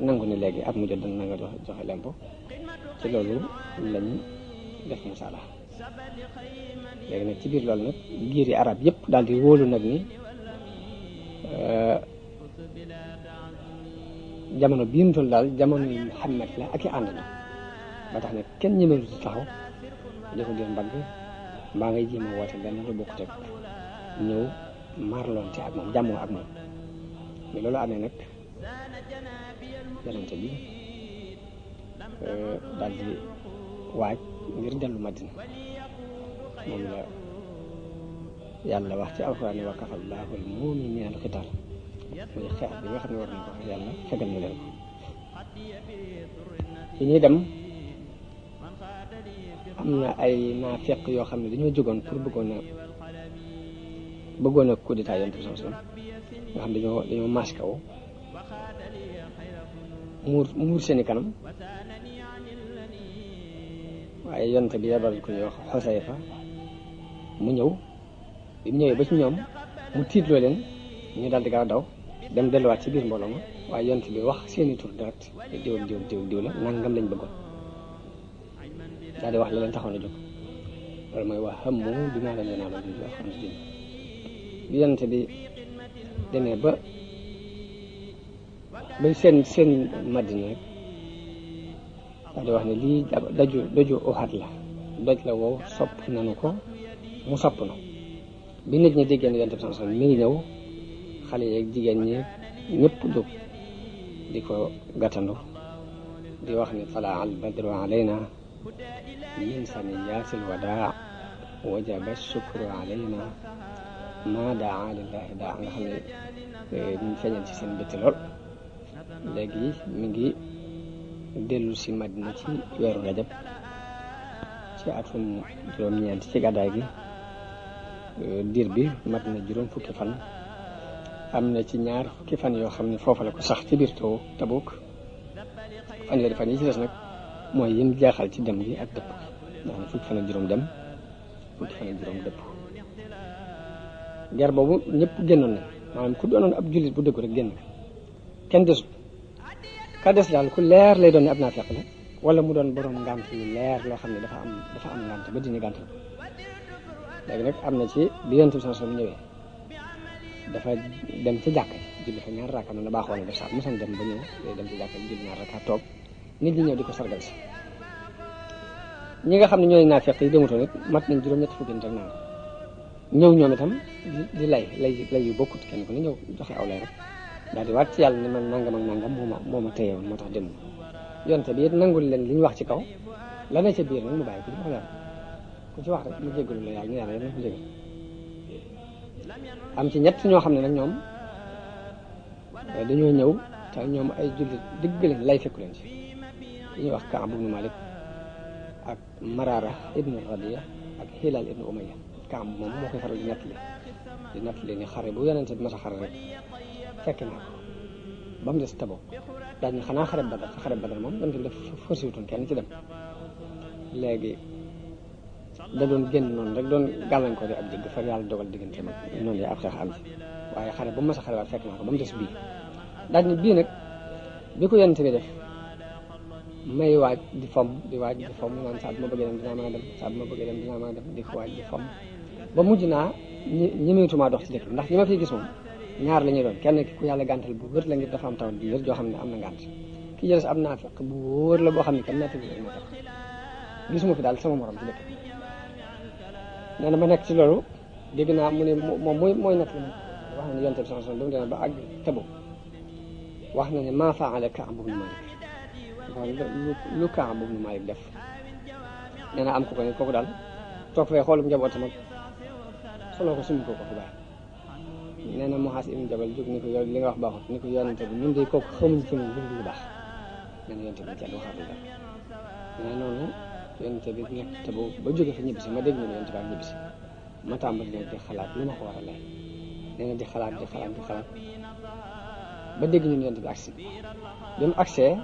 Speaker 2: nangu ni léegi at mu jot dana nanga joxe lemp ci loolu lañ def musaala léegi nag ci biir loolu nag giiri arab yëpp daal di wóolu nag ni jamono bii mu toll daal jamono yi Muhammad la ak i ànd na ba tax ne kenn ñemelu ci taxaw di ko dir mbagg mbaa ngay jéem a woote lenn lu bokk teg ñëw marlonte ak moom jàmmoo ak moom mais loolu amee nag yonente bi daal di waaj ngir dellu Madina moom la yàlla wax ci alxuraan wa kafallaahu al-mu'miniina al-qitaal muy xeex bi nga xam ne war nañ ko xeex yàlla fegal na leen ko bi ñuy dem am na ay naafeq yoo xam ne dañoo jógoon pour bëggoon a coup d'état Yonent bi sallallahu alayhi wasallam nga xam dañoo maas kaw muur seeni kanam waaye Yonent bi yebal ku ñuy wax Xusayfa mu ñëw bi mu ñëwee ba ci ñoom mu tiitloo leen ñu daal di gaaw daw dem delluwaat ci biir mbooloo ma waaye Yonent bi wax seeni tur direct diw la nangam lañ bëggoon daal di wax la leen taxoon a jóg loolu mooy wax xam mu dinaa la leen amal wax xam si bi Yonent bi demee ba seen Madina rek daal di wax ne lii doju Uhud la doj la wow sopp nanu ko mu sopp na bi nit ñi déggee ne Yonent bi sallallahu alayhi wasallam mi ngi ñëw xale yeeg jigéen ñi ñëpp jóg di ko gàttandu di wax ni talaa al badru alayna min saniyaatil wadaa wajaba shukru alayna ma daa lillahi daa nga xam ne ñu feeñal ci seen bëtti lool. léegi mi ngi dellu si Madina ci weeru rajab ci atum juróom-ñeent ci gàddaay gi. diir bi mat na juróom fukki fan, am na ci ñaar fukki fan yoo xam ne foofa la ko sax ci biir taw Tabuk. fanweeri fan yi ci des nag mooy yim jaaxal ci dem gi ak dëpp gi, ndax fukki fan ak juróom dem fukki fan ak juróom dëpp. guerre boobu ñëpp génnoon na, maanaam ku doonoon ab jullit bu dëggu rek génn kenn desul. ka des daal ku leer lay doon ne ab naafeq la, wala mu doon borom ngànt yu leer loo xam ne dafa am ngànt ba dina gànt la. léegi nag am na ci bi Yonent bi sallallahu alayhi wasallam ñëwee dafa dem ci jàkka julli fa ñaar rakka, noonu la baaxoon def sax mosoon dem ba ñëw day dem ci jàkka julli ñaar rakka toog nit ñi ñëw di ko sargal si. ñi nga xam ne ñooy naafeq yi demutoon it mat nañ juróom-ñetti fukki nit ak naan ñëw ñoom itam di lay yu bokkut, kenn ku ne ñëw joxe aw lay rek daal di waat ci yàlla ne man nangam ak nangam moo ma téyewoon moo tax dem. Yonent bi it nangul leen li ñu wax ci kaw, la ne ca biir nag mu bàyyi ko ci wax yàlla ku ci wax rek mu jéggalu la yàlla ne yàlla yéen ko jégal. am ci ñett ñoo xam ne nag ñoom dañoo ñëw te ñoom ay jullit dëgg leen lay fekku leen ci li ñuy wax Kaab ibnu Malik ak Marara ibnu Radiya ak Hilal ibnu Umayya. Kaab moom moo koy faral di nettali ni xare bu Yonent bi mas a xare rek fekk naa ko ba mu des Tabuk. daal ni xanaa xare Badar moom Yonent bi def forcé wutoon kenn ci dem. léegi da doon génn noonu rek doon gàllankoor ab jëgg far yàlla dogal diggante mag noonu ya ab xeex am ci, waaye xare ba mu mas a xare waat fekk naa ko ba mu des bii. daal ni bii nag bi ko Yonent bi def may waaj di fomm mu naan saa bu ma bëggee dem dinaa mën a dem, saa bu ma bëggee dem dinaa mën a dem, di ko waaj di fomm ba mujj naa ñemeetuma dox ci dëkk bi, ndax ñi ma fiy gis moom ñaar la ñuy doon. kenn ki ku yàlla gàntal bu wër la ngir dafa am taw di wër joo xam ne am na ngànt, ki jëles am naa fekk bu wóor la boo xam ne kenn natt bi moo tax gisuma fi daal sama morom ci dëkk. nee na ma nekk ci loolu dégg naa mu ne moom mooy natt li wax na ne Yonent bi sallallahu alayhi wasallam dama ba àgg Tabuk wax na ne maa faala Kaab ibnu Malik, lu Kaab ibnu Malik def. nee na am ko ne kooku daal toog fee xoolum njabootam ak soloo ko summi ko fu bàyyi. nee na Muaaz ibnu Jabal jóg ni ko yow li nga wax baaxut, ni ko Yonent bi ñun de kooku xamuñ ci moom lu baax. nee na Yonent bi ci waxatul dara. nee na noonu Yonent bi nekk te ba jóge fa ñibbisi ma dégg ñu ne Yonent bi ak ñibbisi ma tàmbali nag di xalaat lu ma ko war a lay. nee na di xalaat ba dégg ñu ne Yonent bi agsi. bi mu agsee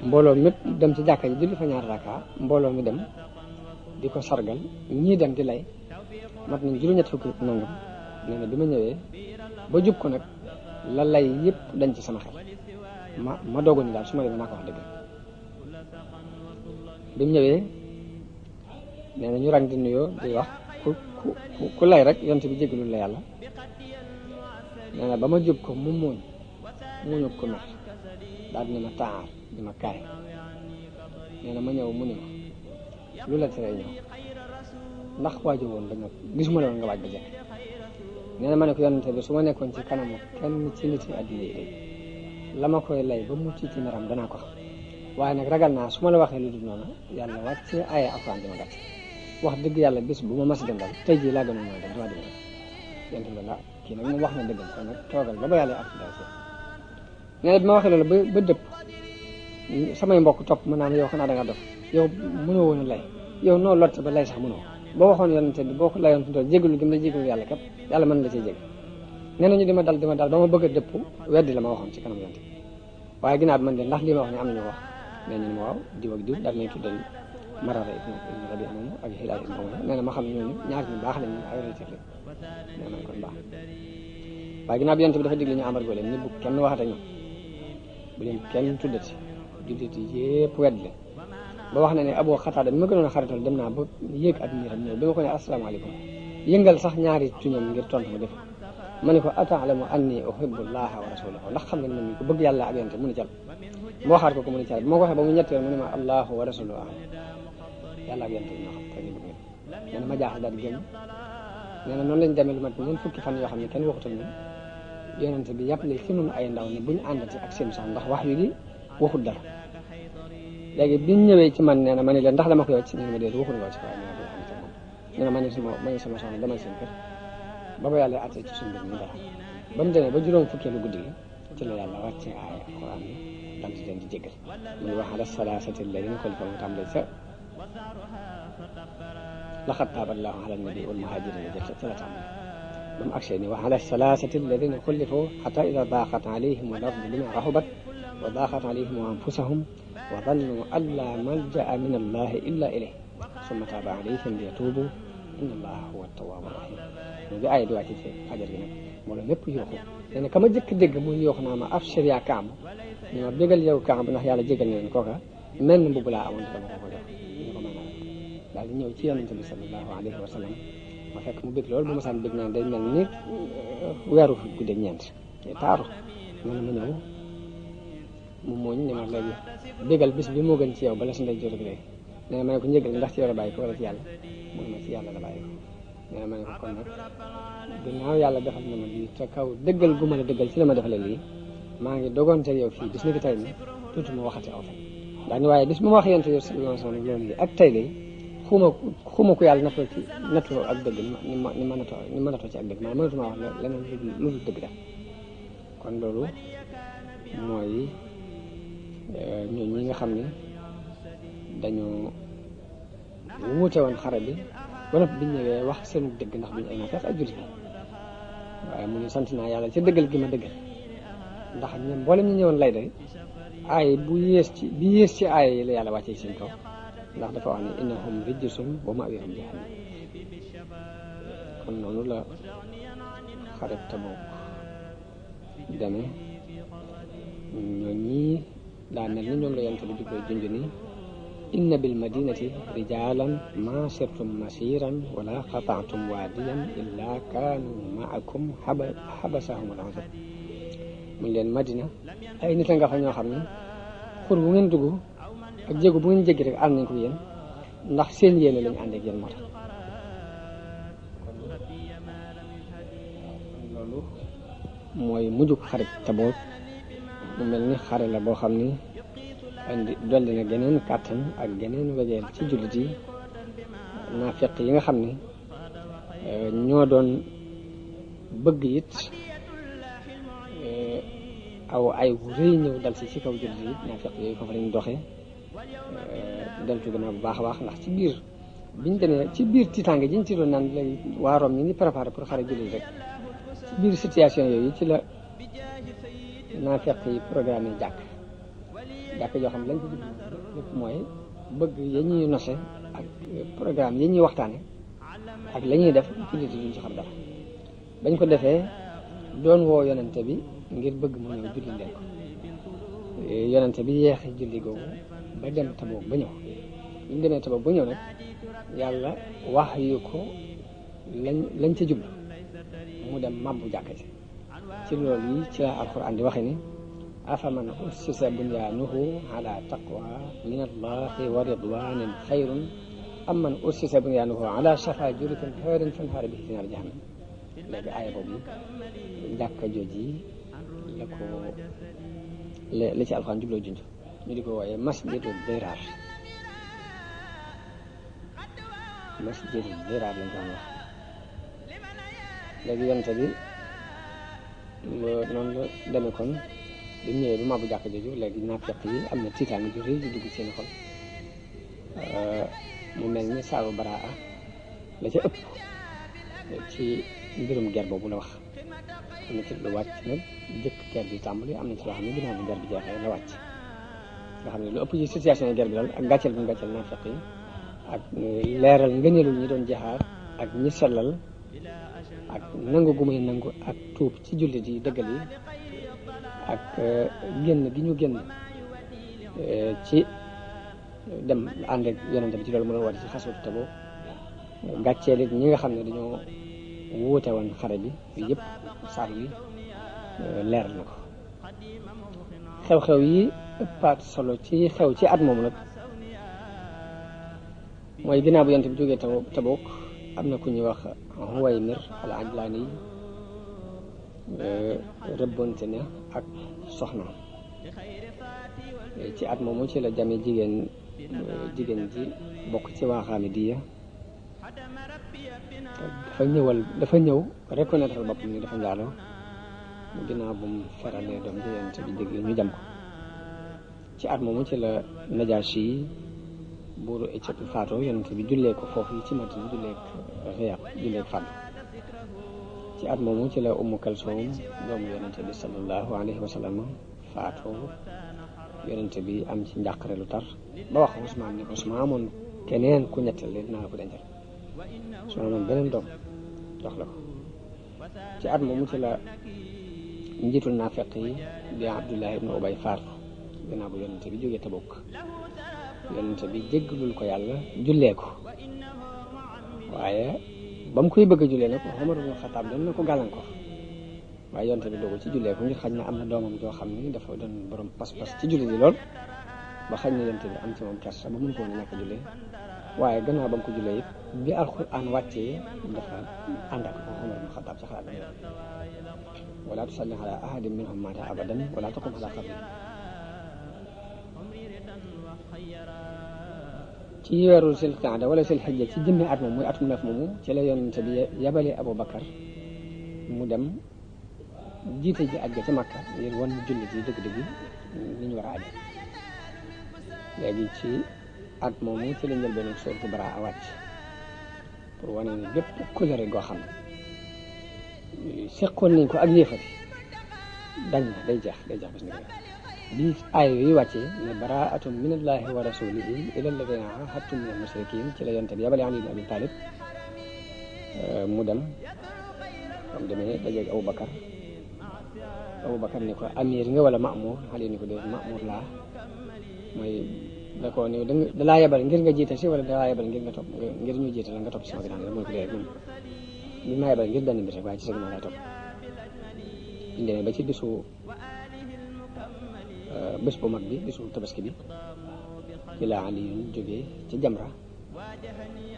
Speaker 2: mbooloo mépp dem ci jàkka ji julli fa ñaar rakka, mbooloo mi dem di ko sargal, ñii dem di lay mat nañ juróom-ñett fukki nangam. nee na bi ma ñëwee ba jub ko nag la lay yëpp dañ ci sama xel ma doogu ni daal su ma demee naa ko wax dëgg. bi mu ñëwee nee na ñu rang di nuyoo di wax ku lay rek Yonent bi jégalul la yàlla. nee na ba ma jub ko mu muñu ko mer daal di ne ma taar di ma kaay. nee na ma ñëw mu ni ma lu la tere ñëw, ndax waaju woon ba ñëw gisuma la woon nga waaj ba jekk. nee na ma ne ko Yonent bi su ma nekkoon ci kanamu kenn ci nit yi àddina yi la ma koy lay ba mucc ci meram danaa ko xam, waaye nag ragal naa su ma la waxee lu dul noonu yàlla wàcce aaya alxuraan dama gàtt. wax dëgg yàlla bis bu ma mas a dem daal tey jii laa gënoon naa dem dama dem rek. Yonent bi la kii nag moom wax na dëggam kon nag toogal ba yàlla ak daal si. nee na bi ma waxee loolu ba dëpp samay mbokk topp ma naan yow xanaa da nga dof, yow mënoo woon a lay, yow noo lotte ba lay sax mënoo boo waxoon Yonent bi boo ko layoon fi mu toll jégalu gi mu la jégalu yàlla kat yàlla mën la cee jégal. nee na ñu di ma dal ba ma bëgg a dëpp weddi la ma waxoon ci kanam Yonent bi, waaye ginnaaw bi man de ndax lii ma wax ne am na ñu wax. nee ñu ne ma waaw diw ak diw daal nañ tuddal Marara ibnu Rabi'a moomu ak Hilaal ibnu Umayya. nee na ma xam ne ñooñu ñaar ñu baax lañ ay relatif lañ. nee nañ kon baax waaye ginnaaw bi Yonent bi dafa digle ñu embargo leen ni bu kenn waxat ak ñoom, bu leen kenn tuddati, jullit yépp wedd leen. ba wax na ne Abu Xataada bi ma gënoon a xarital dem naa ba yéeg ak niiram ñëw bi ma ko ne asalaamaaleykum yëngal sax ñaari tuñam ngir tontu ma def ma ne ko ata'lamu anni uhibbu llaha wa rasulahu, ndax xam nga ne man ko bëgg yàlla ak Yonent mu ni cal ma waxaat ko mu ni cal bi moo ko waxee ba mu ñetti yoon mu ne ma allahu wa rasuluhu a'lam, yàlla ak Yonent ñoo xam te ñu bëgg. nee na ma jaaxal daal di génn nee na noonu lañ demee lu mat ñeent fukki fan yoo xam ne kenn waxutul ne yonente bi yàpp li fi nun ay ndaw ne buñ àndati ak seen soxna ndax wax yu gi waxut dara léegi biñ ñëwee ci man nee na ma ne leen ndax dama koy wàcc ñu ne ma déet waxul nga wàcc waaye nee na ma ne sama soxna demal seen kër ba ba yàlla àtte ci suñu mbir mi dara ba mu demee ba juróom fukkeelu guddi gi ci la yàlla wàcce aaya alquran ni dal di leen di jéggal muy wax ala salaasati alladina xulifa mu tàmbale sa laqad taaba allahu ala nabi wal muhajirina jëf ca la tàmbale ba mu agsee ni wa ala salaasati alladina xulifu xata ida daaqat alayhim al ardu bima raxubat wa daaqat alayhim anfusahum wa dannu an la malja'a min allahi illa ilayh summa taaba alayhim liyatuubu inna allaha huwa tawaabu rahim mu bi aaya di wàcc ci fajar gi nag mbooloo mépp yooxu nee na ka ma jëkk dégg muy yooxu naa ma abshir yaa Kaab ñu ma bégal yow Kaab ndax yàlla jégal na leen kooka mel na mbubb laa amoon te dama ko jox ñu ko mën a daal di ñëw ci yonente bi sallallahu alayhi wa sallam ma fekk mu bég loolu bu ma saan bég naan day mel ni weeru guddi ñeent taaru man ma ñëw mu mooñ ne ma léegi bégal bis bi moo gën ci yow bala su ndey jot ak léegi nee na ma ne ko njëgal ndax ci yow la bàyyi ko wala ci yàlla mu ne ma ci yàlla la bàyyi ko nee na ma ne ko kon nag ginnaaw yàlla defal na ma lii te kaw dëggal gu ma la dëggal ci la ma defalee lii maa ngi dogoonte yow fii bis ni ki tey ni tuutuma waxati aw fen daani waaye bis bu ma wax yente yow sallallahu alayhi wa sallam loolu yi ak tey day xuma ko yàlla nattoo ak dëgg ni ma nattoo ci ak dëgg maanaam mënatuma wax leneen lu dul dëgg daal kon loolu mooy ñooñu ñi nga xam ne dañoo wuute woon xare bi ba noppi biñ ñëwee wax seenu dëgg ndax duñu ay naafeq ak jullit waaye mu ne sant naa yàlla ci dëggal gi ma dëggal ndax ñoom mboolem ñu ñëwoon lay day aay bi yées ci aay yi la yàlla wàccee seen kaw ndax dafa wax ne innahum rijsun wa ma'waahum jahannam kon noonu la xare Tabuk demee ñoo ñii daa mel ni ñoom la yonent bi di koy junj ni inna bil madinati rijalan ma sirtum masiran wala qata'tum wadiyan illa kaanu ma'akum habasahum al-'udhr mu leen Madina ay nit a nga fa ñoo xam ne xur bu ngeen dugg ak jéego bu ngeen jéggi rek ànd nañ ko yéen ndax seen yéene lañu ànd ak yéen moo tax loolu mooy mujjug xarit Tabuk mu mel ni xare la boo xam ni andi dolli na geneen kàttan ak geneen wegeel ci jullit yi naafeq yi nga xam ni ñoo doon bëgg it aw ay wu rëy ñëw dal ci kaw jullit yi naafeq yooyu foofu lañ doxee deltu gannaaw bu baax a baax ndax ci biir biñ demee ci biir tiitaange jiñ ci doon naan lay waa Rome ñi ngi préparé pour xare jullit rek ci biir situation yooyu ci la naafeq yi programme jàkk joo xam lañ ci jublu lépp mooy bëgg ya ñuy nose ak programme yi ñuy waxtaane ak la ñuy def jullit yi duñ ci xam dara bañ ko defee doon woo yonente bi ngir bëgg mu ñëw julli leen ko yonente bi yeexi julli googu ba dem Tabuk ba ñëw bi mu demee Tabuk ba ñëw nag yàlla wax yu ko lañ ca jublu mu dem mabbu jàkka ci loolu yi ci la alquran di waxe ni afaman ussisa bunyaanuhu ala taqwa min allahi wa ridwanin xayrun am man ussisa bunyaanuhu ala shafa jurufin haarin fanhaara bihi fi naari jahannam léegi aaya boobu jàkka jooji la ko la ci alquran jubloo junj ñu di ko wooye masjidul diraar lañ ko wax léegi yonte bi noonu la demee kon bi mu ñëwee ba mabbu jàkka jooju léegi naafeq yi am na tiitaange ju rëy ju dugg seen xol mu mel ni saaru baraa la ca ëpp ci mbirum ger boobu la wax am na ci lu wàcc nag jëkk ger bi tàmbali am na ci loo xam ne ginnaaw bi ger bi jeexee la wàcc nga xam ne lu ëpp ci situation yi ger bi daal ak gàcceel bu mu gàcceel naafeq yi ak leeral ngëneelu ñi doon jaxaar ak ñi sellal ak nangu gu muy nangu ak tuub ci jullit yi dëggal yi ak génn gi ñu génn ci dem ànd ak yonente bi ci loolu mën a woote ci xaswatu Tabuk gàcceel it ñi nga xam ne dañoo wuute woon xare bi yëpp saar wi leeral na ko xew-xew yi ëppaat solo ci xew ci at moomu nag mooy ginnaaw bu yonente bi jógee Tabuk am na ku ñuy wax Huwaymir al Ajlaani rëbbonte na ak soxna ci at moomu ci la jame jigéen ji bokk ci waa Xaamidiya dafa ñëw reconnaître boppam ni dafa njaaloo mu ginnaaw bu mu feralee doom ji yonent bi dégg ñu jam ko ci at moomu ci la Najaashi buuru Éthiopie faatoo yonent bi jullee ko foofu yi ci Madina jullee ko faatu ci at moomu ci la Ummu Kalsoom doomu yonent bi sallallahu alayhi wa sallam faatoo yonent bi am ci njàqare lu tar ba wax Usmaan ni ko su ma amoon keneen ku ñetteel leen naa la ko dencal su ma amoon beneen doom jox la ko ci at moomu ci la njiitul naafeq yi di Abdullah ibn Ubay faatu gannaaw bu yonent bi jógee Tabuk yonent bi jéggalul ko yàlla jullee ko waaye ba mu koy bëgg a jullee nag Umar ibn Xattaab doon na ko gàllankoor waaye yonent bi dogu ci jullee ko ngir xañ na am na doomam joo xam ni dafa doon borom pas-pas ci julli ji lool ba xañ na yonent bi am ci moom kersa ba mën ko woon a ñàkk a jullee waaye gannaaw ba mu ko jullee it bi alxuraan wàccee dafa ànd ak Umar ibn Xattaab ci xalaat bi wala tusalli ala ahadin minhum maata abadan wala taqum ala qabri ci weeru sil qaada wala sil xijja ci jëmmi at moom muy atum neef moomu ci la yonent bi yabale Abu Bakar mu dem jiite ji aj ga ca Makka ngir wan julli ji dëgg-dëgg ni ñu war a aje léegi ci at moomu ci la njëlbéenu sourate Baraa wàcc pour wane ni bépp kóllëre goo xam ne seqoon nañ ko ak yéefati dañ na day jeex bis ni bi aay yooyu wàccee ne baraatun minallahi wa rasulihi ila alladina ahadtum min almushrikin ci la yonent bi yabale Ali ibn Abi Talib mu dem am demee dajeeg Aboubacar ni ko amir nga wala Mamour Ali ni ko dee Mamour laa mooy da ko ni da laa yebal ngir nga jiite si wala da laa yebal ngir nga topp ngir ñu jiite la nga topp si sama ginnaaw mooy ko dee moom li ma yebal ngir benn mbir rek waaye ci sa ginnaaw laay topp ñu demee ba ci bés bu mag bi bisu tabaski bi ci la Ali jógee ci Jamra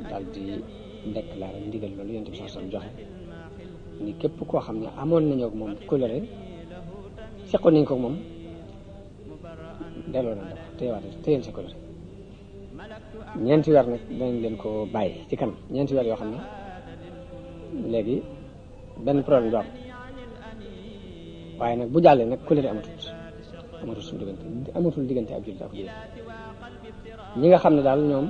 Speaker 2: daal di déclaré ndigal loolu yonent bi sallallahu alayhi wasallam joxe ni képp koo xam ne amoon nañoo ak moom kóllëre seqoon nañ ko ak moom delloo na ndox téyel sa kóllëre ñeenti weer nag danañ leen ko bàyyi ci kanam ñeenti weer yoo xam ne léegi benn problème du am waaye nag bu jàllee nag kóllëre amatul diggante ak jullit ak jullit ñi nga xam ne daal ñoom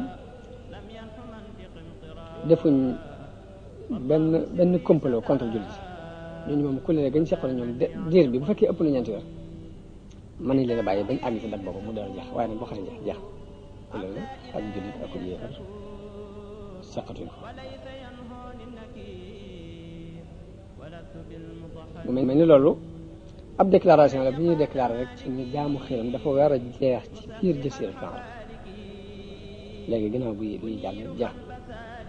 Speaker 2: defuñ benn complot contre jullit ñooñu moom kóllëre gañ seqoon ñoom diir bi bu fekkee ëpp na ñeenti weer mën nañ leen a bàyyi bañ àgg ci dat boobu mu dal jeex waaye nag boo xasee jeex kóllëre ak jullit ak yéefar seqatuñ ko mu mel ni loolu ab déclaration la bu ñuy déclaré rek ci ni jaamu xiram dafa war a jeex ci biir Jasiiratul Arab léegi ginnaaw buy jàll jeex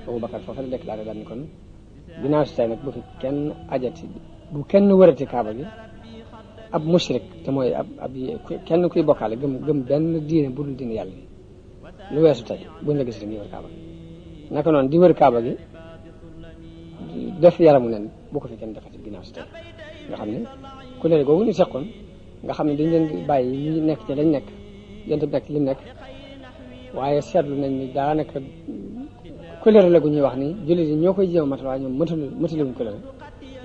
Speaker 2: Aboubacar foofu la déclaré daal ni kon ginnaaw si tey nag bu fi kenn ajati bu kenn wërati kaaba gi ab mushrik te mooy ab kenn kuy bokkaale gëm benn diine bu dul diine yàlla bi lu weesu tey buñ la gis rek ñu wër kaaba gi naka noonu di wër kaaba gi def yaramu nen bu ko fi kenn defati ginnaaw si tey nga xam ne kóllëre googu ñu seqoon nga xam ne dañ leen di bàyyi ñu nekk ci lañ nekk yonent bi nekk ci lim nekk waaye seetlu nañ ni daanaka kóllëre la gu ñuy wax ni jullit yi ñoo koy jéem a matal waaye ñoom mataluñ kóllëre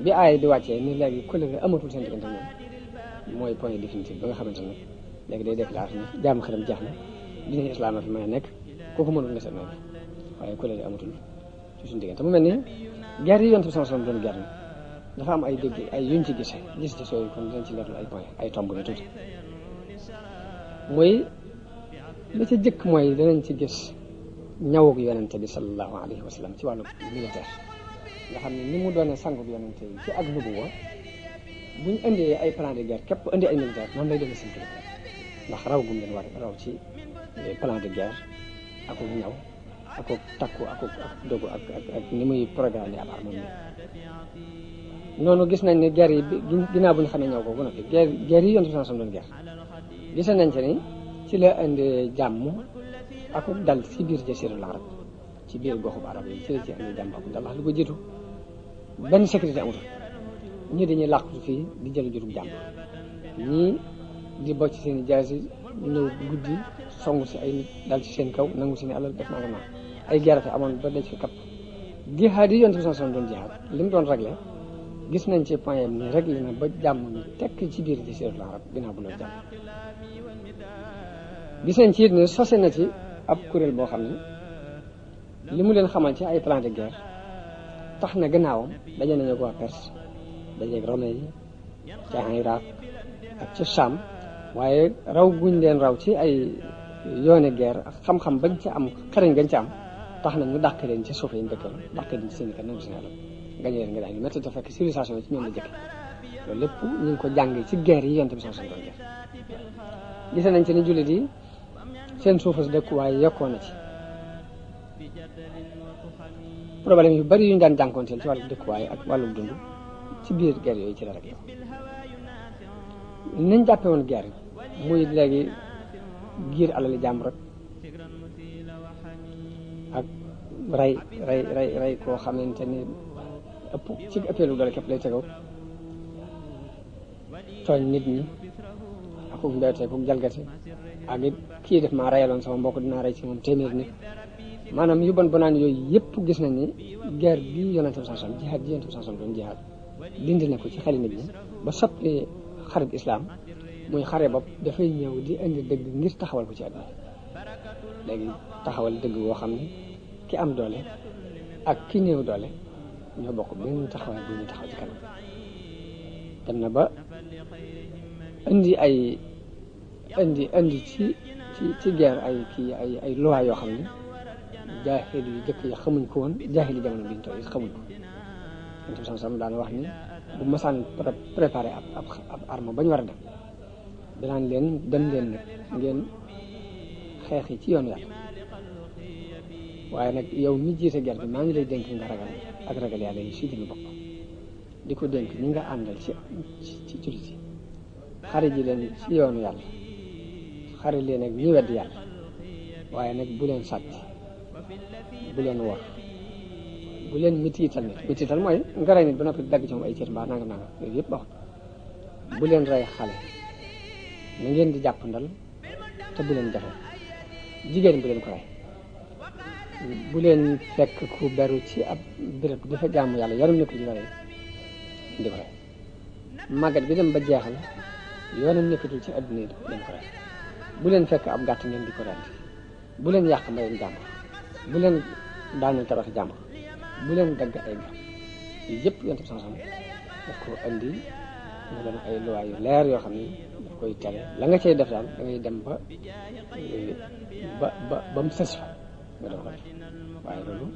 Speaker 2: bi aay di wàccee ni léegi kóllëre amatul seen diggante ñoom mooy point définitif ba nga xamante ne léegi day déclaré ni jaamu xiram jeex na diine islam fi mën a nekk kooku mënul nga seet na waaye kóllëre amatul ci suñu diggante mu mel ni guerre yi yonent bi sallallahu alayhi wasallam doon guerre ni dafa am ay dégg ay yuñ ci gisee gis yooyu kon dinañ ci leerlu ay point ay tomb yu tuuti mooy la ca jëkk mooy danañ ci gis ñawug yonente bi sallallahu alayhi wa sallam ci wàllu militaire nga xam ne ni mu doone sangub yonente yi ci ak nubuwa buñ indee ay plan de guerre képp indi ay militaire noonu lay doone seen kilifa ndax raw gum leen war raw ci plan de guerre ak ñaw ak takku ak dogu ak ni muy programme ab armée noonu gis nañ ne guerre yi ginnaaw bu ñu xamee ñëw ko ba noppi guerre yi yonent bi sallallahu alayhi wasallam doon guerre gis nañ ci ni ci la indi jàmm ak dal ci biir Jasiiratul Arab ci ci biir goxub arab yi ci la ci andi jàmbam ndax lu ko jiitu benn sécurité amutul ñii dañuy làqatu fii di jël jurub jàmb ñii di bocc seen i jaasi ñëw guddi songu si ay nit dal ci seen kaw nangu seen alal def naa nga naan ay gerte amoon ba daj fi kapp jihaad yi yonent bi sallallahu alayhi wasallam doon jihaad li mu doon réglé gis nañ ci point yam ni réglé na ba jàmm ni tekk ci biir jasiiratul arab ginnaaw bu loolu jàmm gis nañ ci it ne sose na ci ab kuréel boo xam ne li mu leen xamal ci ay plan de guerre tax na gannaawam daje nañu ko waa Perse dajeeg Romain yi ca Irak ak ca Cham waaye raw guñ leen raw ci ay yoone guerre ak xam-xam bañ ca am xarañ gañ ca am tax na ñu dàq leen ci suuf yi ñu dëkkoon dàq leen ci seen i kër nangu seen alal gañe leen nga daal ñu métti te fekk civilisation ci ñoom la jëkk loolu lépp ñu ngi ko jàngee ci guerre yi Yonent bi sallallahu alayhi wasallam doon guerre gise nañ ci ni jullit yi seen suufas dëkkuwaay yokkoo na ci problème yu bari yu ñu daan jànkoonteel ci wàllu dëkkuwaay ak wàllu dund ci biir guerre yooyu ci la rek yow niñ jàppe woon guerre muy léegi giir alali jàmm rek ak rey koo xamante ni ëpp ci ëppeelu doole képp lay tegaw tooñ nit ñi akuk mbewte akuk jalgati ak it kii def maa reyaloon sama mbokk dinaa rey ci moom téeméer nit maanaam yu bon bonaan yooyu yëpp gis nañ ni guerre bi Yonent bi sallallahu alayhi wasallam jihaad ji Yonent bi sallallahu alayhi wasallam doon jihaad dindi na ko ci xeli nit ñi ba soppi xarit islam muy xare bopp dafay ñëw di indi dëgg ngir taxawal ko ci àdduna léegi taxawal dëgg woo xam ne ki am doole ak ki néew doole ñoo bokk benn taxawaay bu ñu taxaw ci kanam dem na ba indi ci guerre ay loi yoo xam ne jaahil yu jëkk yi xamuñ ko woon jaahil yi jamono bi ñu toll xamuñ ko Yonent bi sallallahu alayhi wasallam daan wax ni bu masaan préparé ab arme ba ñu war a dem danaan leen dem leen nag ngeen xeex yi ci yoonu yàlla waaye nag yow mi jiite guerre bi maa ngi lay dénk nga ragal ak ragal yàlla yi si jëmi bopp di ko dénk ñi nga àndal ci jullit yi xare ji leen ci yoonu yàlla xare leen ak ñi wedd yàlla waaye nag bu leen sàcc bu leen wor bu leen mitiital mooy nga rey nit ba noppi dagg ci moom ay cër mbaa nangam yooyu yëpp baaxut bu leen rey xale na ngeen di jàpp ndal te bu leen jafe jigéen bu leen ko rey bu leen fekk ku beru ci ab béréb di fa jaamu yàlla yaram nekkul ci rey di ko rey màggat bi dem ba jeexal yoonam nekkatul ci adduna yi leen ko rey bu leen fekk ab gàtt ngeen di ko rendi bu leen yàq mbayum jàmbur bu leen daaneel tabaxi jàmbur bu leen dagg ay garab yi yëpp Yonent bi sallallahu alayhi wasallam daf ko andi mu doon ay loi yu leer yoo xam ne daf koy tere la nga cay def daal da ngay dem ba mu sës fa nga doon ko def waaye loolu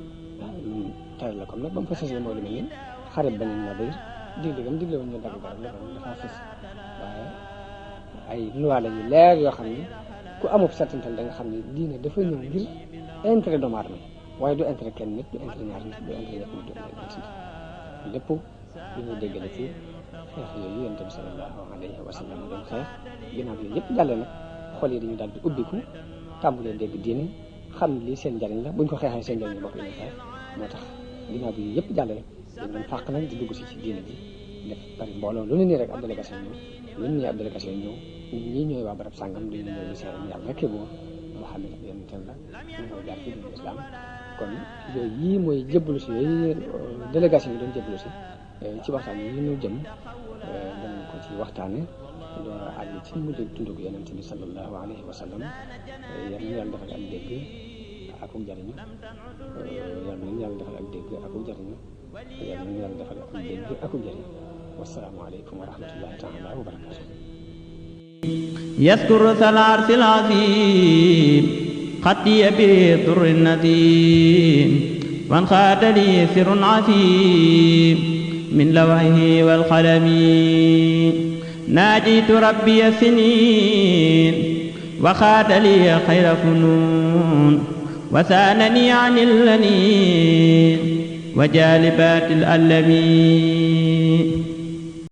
Speaker 2: tere la comme nag ba mu fa sësee mooy lu mel ni xarit Bani Nadir digle woon ñu dagg garab la dafa sës waaye ay loi la yu leer yoo xam ne ku amub settantal da nga xam ne diine dafa ñëw ngir intérêt doomu aadama waaye du intérêt kenn nit du intérêt ñaar nit du intérêt ñett nit du intérêt nit lépp lu ñuy déggale ci xeex yooyu Yonent bi sallallahu alayhi wa sallam doon xeex ginnaaw yooyu yëpp jàlle nag xol yi dañu daal di ubbiku tàmbulee dégg diine xam lii seen njariñ la buñ ko xeexee seen njariñ bopp lañuy xeex moo tax ginnaaw bi yëpp jàlle dañ doon fàq nag di dugg si ci diine ji def bari mbooloo lu ne nii rek ab délégation ñëw lu ne nii ab délégation ñëw ñii ñooy waa barab sàngam duñu ñëw ñu seeram yàlla rek boo Muhammad ak yonent la ñu ñëw jaar ci diine islam kon yooyu yii mooy jébbalu si yooyu délégation yi doon jébbalu si ci waxtaan yi ñu jëm danañ ko ci waxtaane door a àgg ci mujj dundug Yonent bi sallallahu alayhi wa sallam yal na yàlla defal ak dégg akuk jariñu yal na yàlla defal ak dégg akuk jariñu yal na yàlla defal ak dégg akuk jariñu wassalaamu aleykum wa rahmatullahi taala wa barakatuh
Speaker 1: يذكر ذا العرش العظيم خطي بضر النظيم وانخاد لي سر عظيم من لوحه والقلم ناجيت ربي سنين وخاد لي خير فنون وثانني عن اللنين وجالبات الألمين